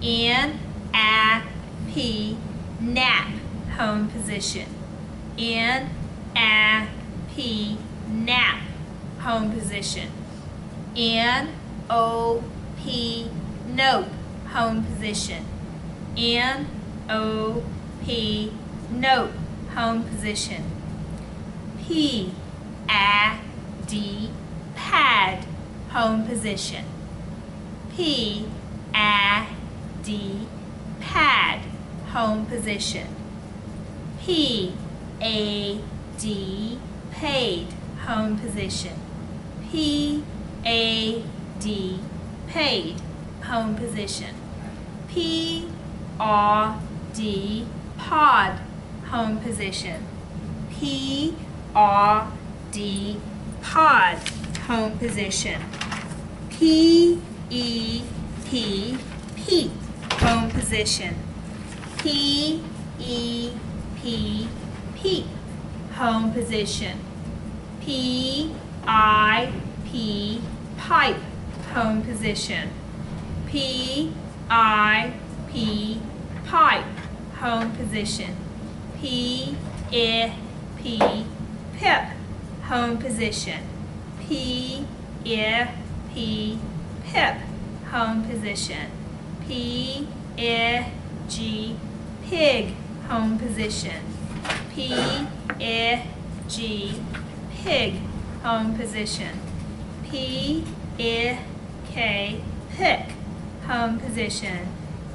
N-A-P, nap, home position. N-A-P, nap, home position. N-O-P, nope, home position. N-O-P, nope, home position. P-A-D, pad, home position. P-A-D, pad, home position. P-A-D, paid, home position. P-A-D, paid, home position. P-R-D, pod, home position. P-R-D, pod, home position. P-E-P, peep, home position. P-E-P, peep, home position. P-I-P, pipe, home position. P-I-P, pipe, home position. P-I-P, pip, home position. P-I-P, pip, home position. P-I-G, pig, home position. P-I-G, pig, home position. P-I-K, pick, home position.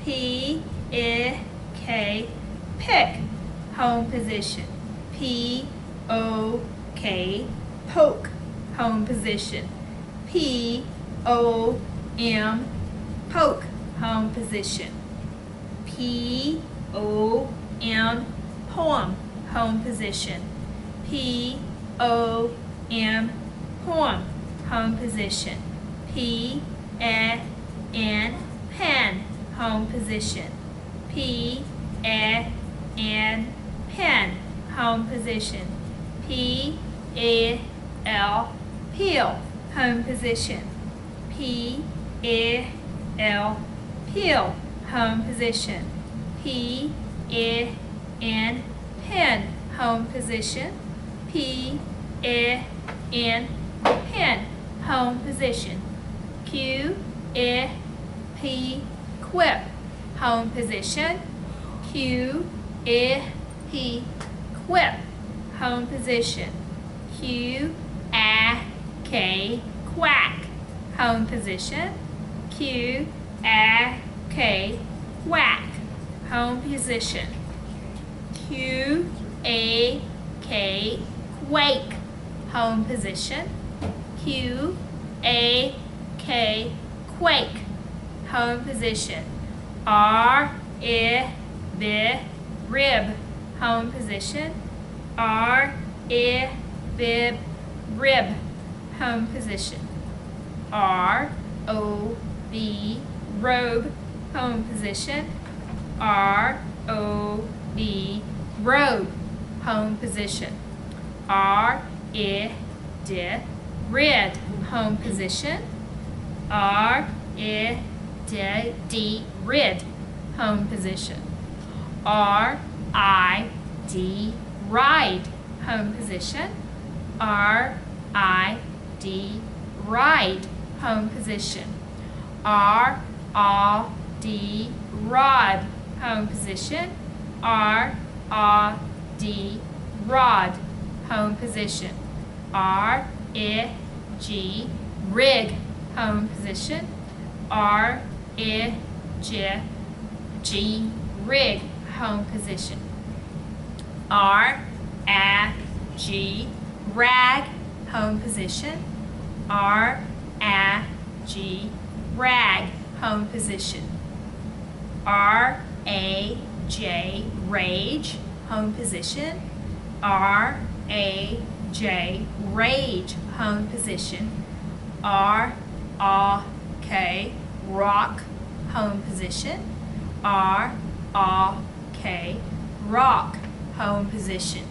P-I-K, pick, home position. P-O-K, poke, home position. P-O-M, poke, home position. P-O-M, poem, home position. P-O-M, poem, home position. P-A-N, pen, home position. P-A-N, pen, home position. P-A-L, peel, home position. P-A-L, peel, home position. P-A-N, pen, home position. P-A-N, pen, home position. Q-I-P, quip, home position. Q-I-P, quip, home position. Q-A-K, quack, home position. Q-A-K, quack, home position. Q-A-K, quake, home position. Q-A-K, quake, home position. R-I-B, rib, home position. R-I-B, rib, home position. R-O-B, robe, home position. R-O-B, robe, home position. R-I-D, rid, home position. R-I-D, rid, home position. R-I-D, ride, home position. R-I-D, ride, home position. R-R-D, rod, home position. R-R-D, rod, home position. R-I-G, rig, home position. R-I-G, rig, home position. R-A-G, rag, home position. R-A-G, rag, home position. R-A-J, rage, home position. R-A-J, rage, home position. R-A-K, rock, home position. R-A-K, rock, home position.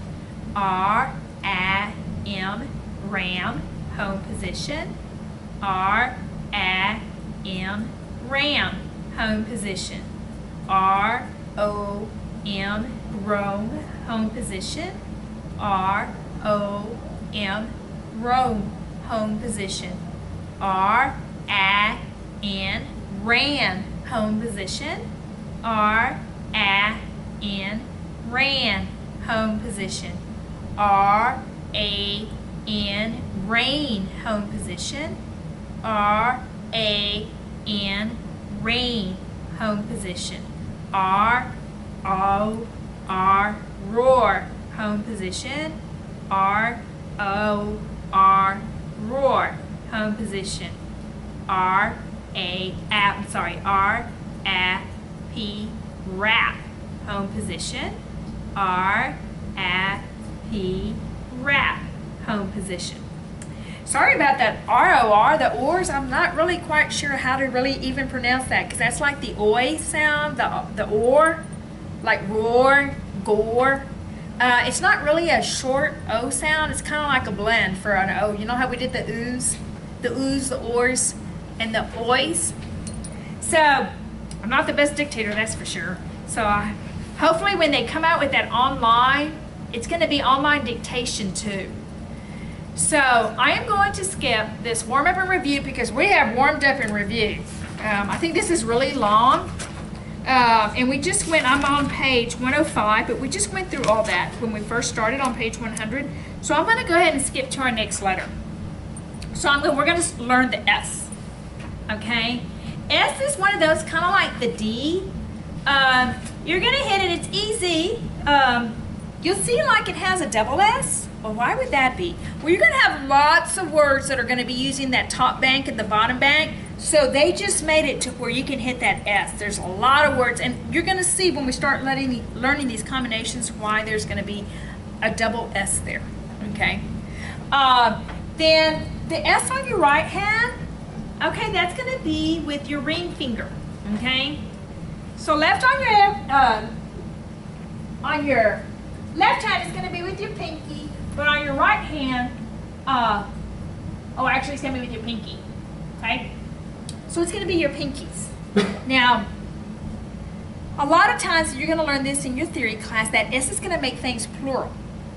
R-A-M, ram, home position. R-A-M, ram, home position. R-O-M, Rome, home position. R-O-M, Rome, home position. R-A-N, ran, home position. R-A-N, ran, home position. R-A-N, rain, home position. R-A-N, rain, home position. R-O-R, roar, home position. R-O-R, roar, home position. R-A-P, rap, home position. R-A-P, rap, home position. Sorry about that R-O-R, the oars. I'm not really quite sure how to really even pronounce that, because that's like the oi sound, the or, like roar, gore. It's not really a short O sound. It's kind of like a blend for an O. You know how we did the oohs, the oars, and the oys? So I'm not the best dictator, that's for sure. So hopefully when they come out with that online, it's going to be online dictation too. So I am going to skip this warm up and review because we have warmed up and reviewed. I think this is really long. And we just went, I'm on page 105, but we just went through all that when we first started on page 100. So I'm going to go ahead and skip to our next letter. So we're going to learn the S. Okay? S is one of those kind of like the D. You're going to hit it. It's easy. You'll see like it has a double S. Well, why would that be? Well, you're going to have lots of words that are going to be using that top bank and the bottom bank. So they just made it to where you can hit that S. There's a lot of words. And you're going to see when we start learning these combinations why there's going to be a double S there. Okay? Then the S on your right hand, okay, that's going to be with your ring finger. Okay? So left on your left hand is going to be with your pinky. But on your right hand, actually it's going to be with your pinky, okay? So it's going to be your pinkies. Now, a lot of times you're going to learn this in your theory class, that S is going to make things plural,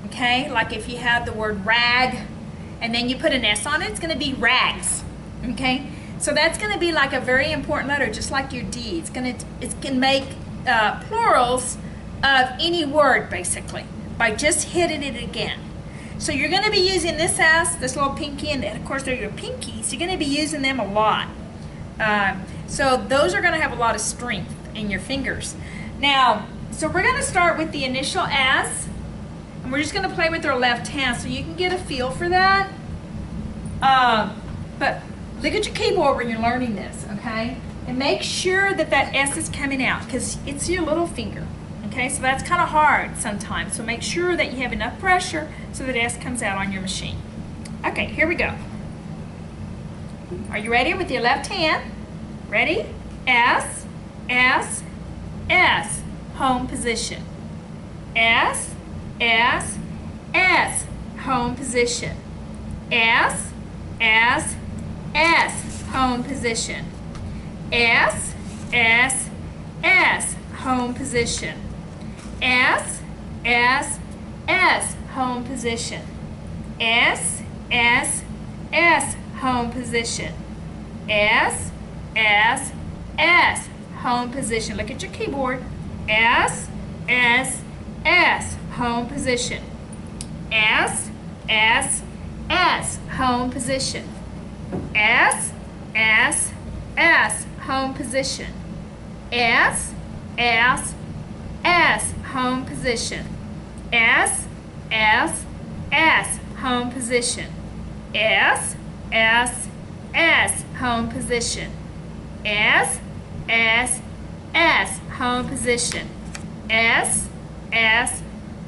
okay? Like if you have the word rag, and then you put an S on it, it's going to be rags, okay? So that's going to be like a very important letter, just like your D. It can make plurals of any word, basically, by just hitting it again. So you're going to be using this S, this little pinky, and of course they're your pinkies. You're going to be using them a lot. So those are going to have a lot of strength in your fingers. Now, so we're going to start with the initial S, and we're just going to play with our left hand so you can get a feel for that. But look at your keyboard when you're learning this, okay? And make sure that that S is coming out because it's your little finger. Okay, so that's kind of hard sometimes. So make sure that you have enough pressure so that S comes out on your machine. Okay, here we go. Are you ready with your left hand? Ready? S, S, S. Home position. S, S, S. Home position. S, S, S. Home position. S, S, S. Home position. S, S, S, home position. S, S, S, home position. S, S, S, home position. Look at your keyboard. S, S, S, home position. S, S, S, home position. S, S, S, home position. S, S, S, home position. S, S, S, home position. S, S, S, home position. S, S, S, home position. S, S,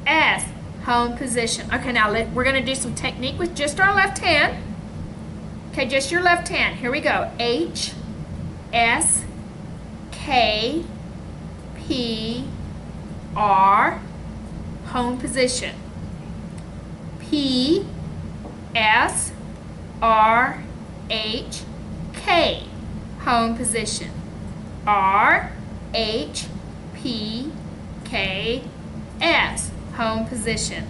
S, home position. Okay, now we're going to do some technique with just our left hand. Okay, just your left hand. Here we go. H, S, K, P, R, home position. P, S, R, H, K, home position. R, H, P, K, S, home position.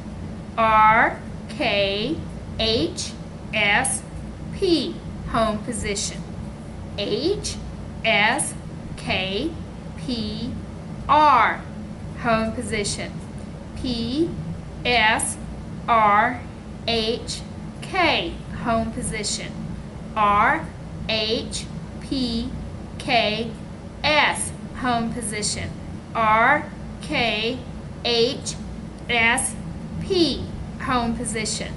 R, K, H, S, P, home position. H, S, K, P, R, home position. P, S, R, H, K, home position. R, H, P, K, S, home position. R, K, H, S, P, home position.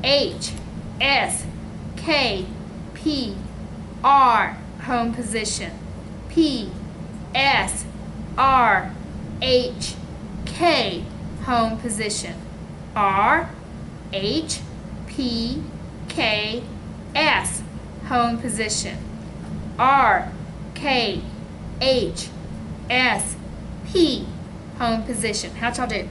H, S, K, P, R, home position. P, S, R, H, K, home position. R, H, P, K, S, home position. R, K, H, S, P, home position. How'd y'all do?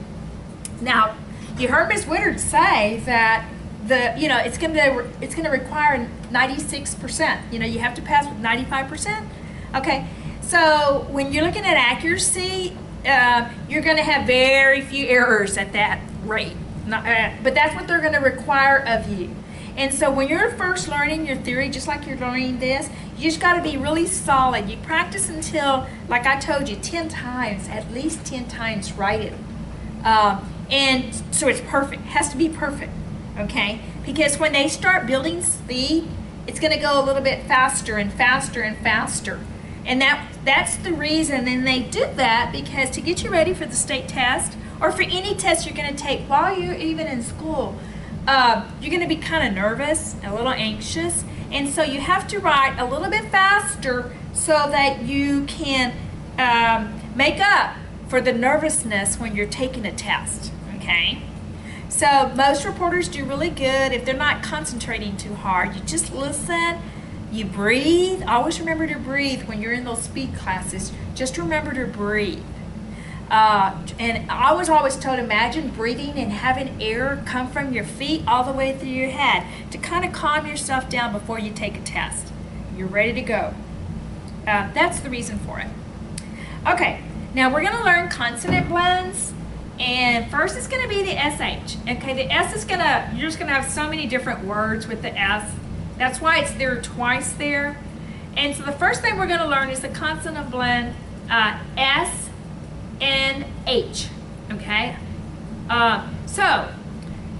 Now, you heard Ms. Woodard say that it's going to require 96%. You have to pass with 95%. Okay, so when you're looking at accuracy, you're going to have very few errors at that rate. But that's what they're going to require of you. And so when you're first learning your theory, just like you're learning this, you just got to be really solid. You practice until, like I told you, 10 times, at least 10 times, write it. And so it's perfect. It has to be perfect, okay? Because when they start building speed, it's going to go a little bit faster and faster and faster. And that's the reason. And they do that because to get you ready for the state test or for any test you're going to take while you're even in school, you're going to be kind of nervous, a little anxious. And so you have to write a little bit faster so that you can make up for the nervousness when you're taking a test, okay? So most reporters do really good if they're not concentrating too hard. You just listen, you breathe. Always remember to breathe when you're in those speed classes. Just remember to breathe. And I was always told, imagine breathing and having air come from your feet all the way through your head to kind of calm yourself down before you take a test. You're ready to go. That's the reason for it. Okay, now we're going to learn consonant blends. And first it's going to be the SH. Okay, the S is going to, you're just going to have so many different words with the S. That's why it's there twice there. And so the first thing we're going to learn is the consonant blend S and H. Okay? So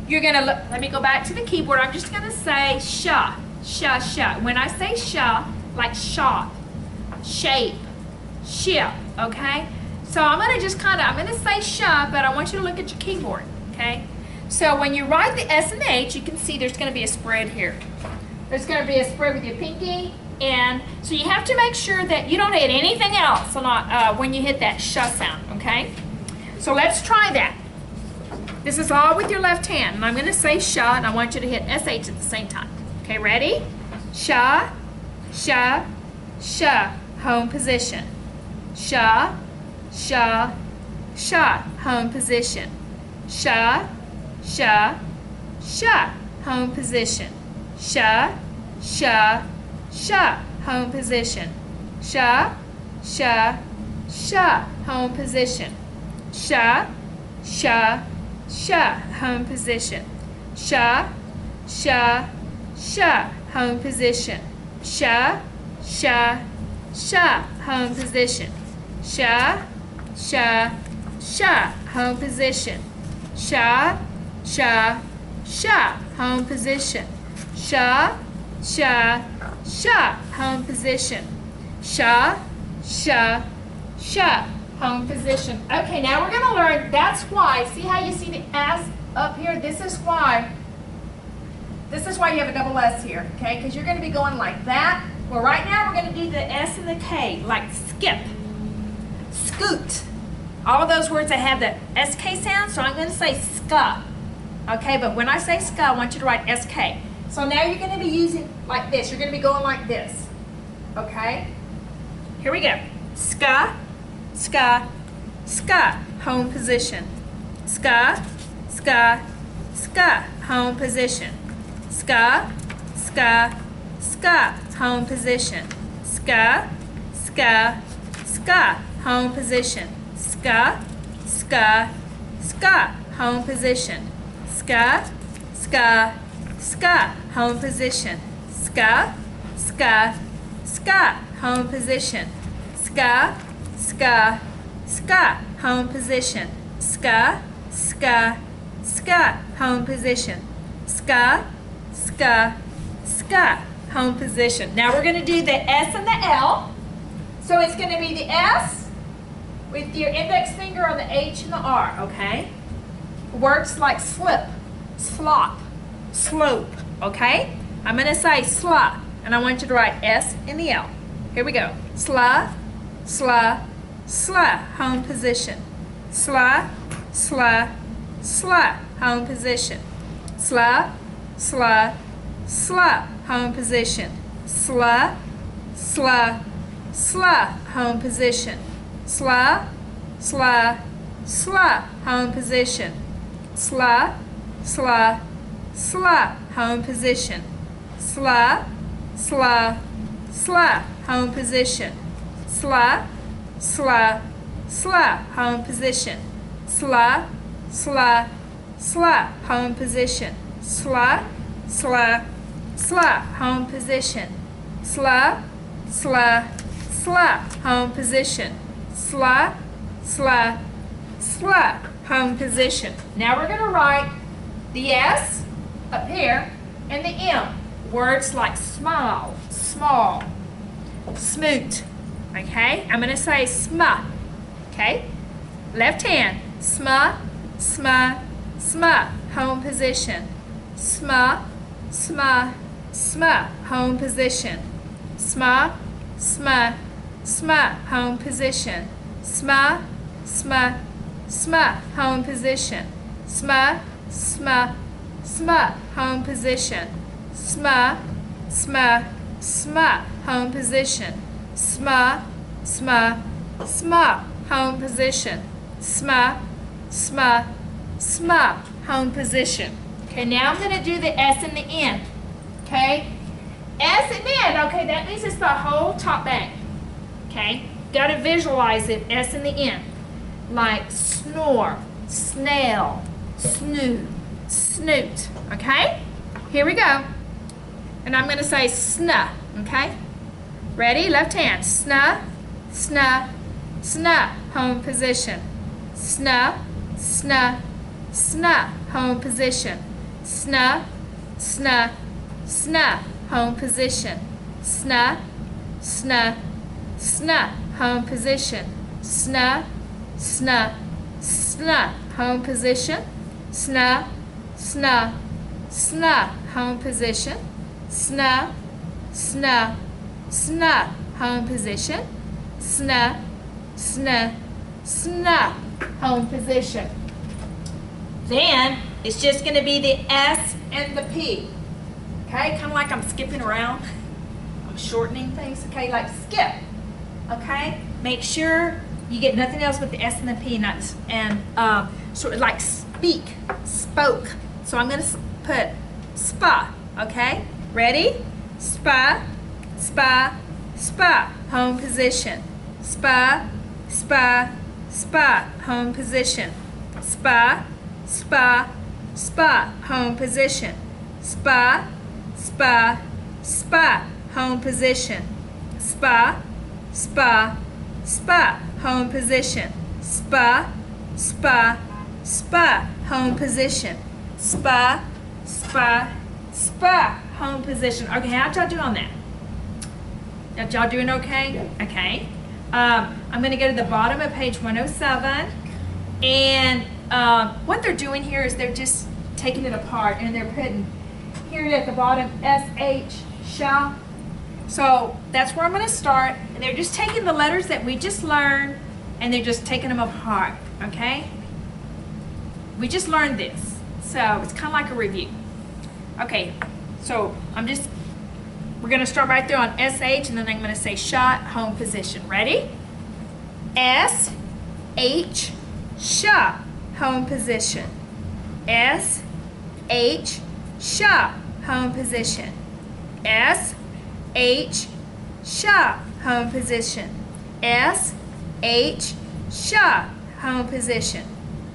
you're going to look, let me go back to the keyboard. I'm just going to say sha, sha, sha. When I say sha, like shop, shape, ship, okay? So I'm going to just I'm going to say sha, but I want you to look at your keyboard, okay? So when you write the S and the H, you can see there's going to be a spread here. There's going to be a spread with your pinky, and so you have to make sure that you don't hit anything else when you hit that sha sound, okay? So let's try that. This is all with your left hand, and I'm going to say sha, and I want you to hit SH at the same time. Okay, ready? Sha, sha, sha, home position. Sha, sha, sha, home position. Sha, sha, sha, home position. Sha, sha, sha, home position. Sha, sha, sha, home position. Sha, sha, sha, home position. Sha, sha, sha, home position. Sha, sha, sha, home position. Sha, sha, sha, home position. Sha, sha, sha, home position. Sha, sha, sha, home position. Sha, sha, sha, home position. Okay, now we're gonna learn, that's why, see how you see the S up here? This is why you have a double S here, okay? Because you're gonna be going like that. Well, right now we're gonna do the S and the K, like skip, scoot. All of those words that have the SK sound, so I'm gonna say ska. Okay, but when I say ska, I want you to write SK. So now you're gonna be using like this. You're gonna be going like this, okay? Here we go. Ska, ska, ska, home position. Ska, ska, ska, home position. Ska, ska, ska, home position. Ska, ska, ska, home position. Ska, ska, ska, home position. Ska, ska, ska, home position. Ska, ska, ska, home position. Ska, ska, ska, home position. Ska, ska, ska, home position. Ska, ska, ska, home position. Now we're going to do the S and the L. So it's going to be the S with your index finger on the H and the R, okay? Words like slip, slop, slope, okay? I'm going to say sla, and I want you to write S and the L. Here we go. Sla, sla, sla, home position. Sla, sla, sla, home position. Sla, sla, sla, home position. Sla, sla, sla, home position. Sla, sla, sla, home position. Sla, sla, sla, home position. Sla, sla, sla, home position. Sla, sla, sla, home position. Sla, sla, sla, home position. Sla, sla, sla, home position. Sla, sla, sla, home position. Sla, sla, sla, home position. Now we're going to write the S up here and the M. Words like smile, small, smoot. Okay? I'm going to say sma. Okay? Left hand. Sma, sma, sma. Home position. Sma, sma, sma. Home position. Sma, sma, sma. Home position. Sma, sma, sma. Home position. Sma, sma, sma. Home position. Sma, sma, sma. Home position. Sma, sma, sma. Home position. Sma, sma, sma. Home position. Okay, now I'm going to do the S and the N. Okay? S and N. Okay, that means it's the whole top bang. Okay? Got to visualize it, S and the N. Like snore, snail, snoot, snoot. Okay? Here we go. And I'm going to say sna. Okay? Ready? Left hand. Sna, sna, sna. Home position. Sna, sna, sna. Home position. Sna, sna, sna. Home position. Sna, sna, sna. Home position. Sna, sna, sna. Home position. Sna, sna, sna. Home position. Sna, sna, sna. Home position. Sna, sna, sna. Home position. Then it's just going to be the S and the P. Okay, kind of like I'm skipping around. I'm shortening things. Okay, like skip. Okay, make sure you get nothing else with the S and the P, and sort of like speak, spoke. So I'm going to put spa. Okay, ready? Spa, spa, spa. Home position. Spa, spa, spa. Home position. Spa, spa, spa. Home position. Spa, spa, spa. Home position. Spa, spa, spa. Home position. Spa, spa, spa. Home position. Spa, spa, spa. Home position. Okay, how'd y'all do on that? Y'all doing okay? Okay. I'm going to go to the bottom of page 107. And what they're doing here is they're just taking it apart and they're putting here at the bottom SH shall. So that's where I'm going to start. And they're just taking the letters that we just learned and they're just taking them apart. Okay? We just learned this. So it's kind of like a review. Okay, so we're going to start right there on SH and then I'm going to say shot, home position. Ready? SH, shot, home position. SH, shot, home position. SH, shot, home position. SH, shot, home position.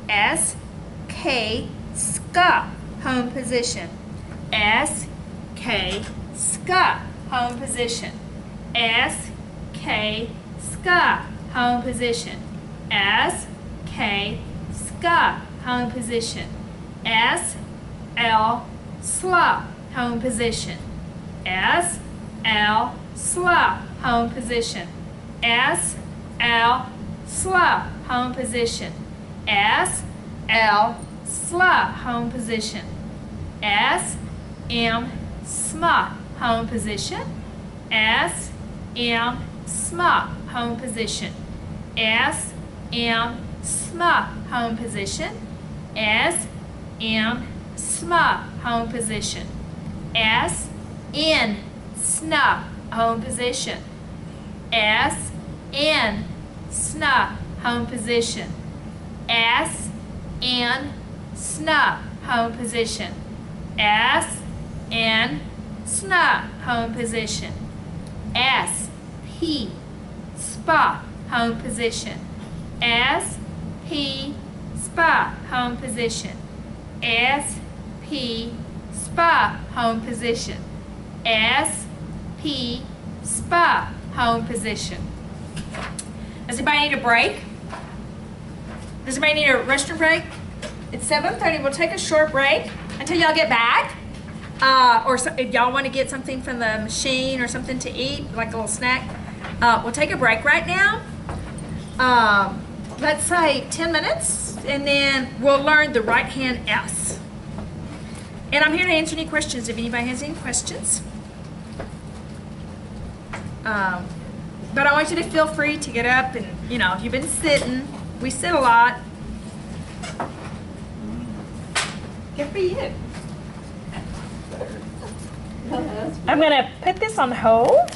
SK, ska, home position. SK, ska, home position. SK, ska, home position. SK, ska, home position. SL, sla, home position. SL, sla, home position. SL, sla, home position. SL, sla, home position. SM, sma, home position. SM, sma, home position. SM, sma, home position. SM, sma, home position. SN, sna, home position. SN, sna, home position. SN, sna, home position. SN, sna, home position. SP, spa, home position. SP, spa, home position. SP, spa, home position. SP, spa, home position. Does anybody need a break? Does anybody need a restroom break? It's 7:30. We'll take a short break until y'all get back. Or so, if y'all want to get something from the machine or something to eat, like a little snack, we'll take a break right now. Let's say 10 minutes, and then we'll learn the right hand S. And I'm here to answer any questions if anybody has any questions. But I want you to feel free to get up and, you know, if you've been sitting, we sit a lot. Good for you. I'm going to put this on hold.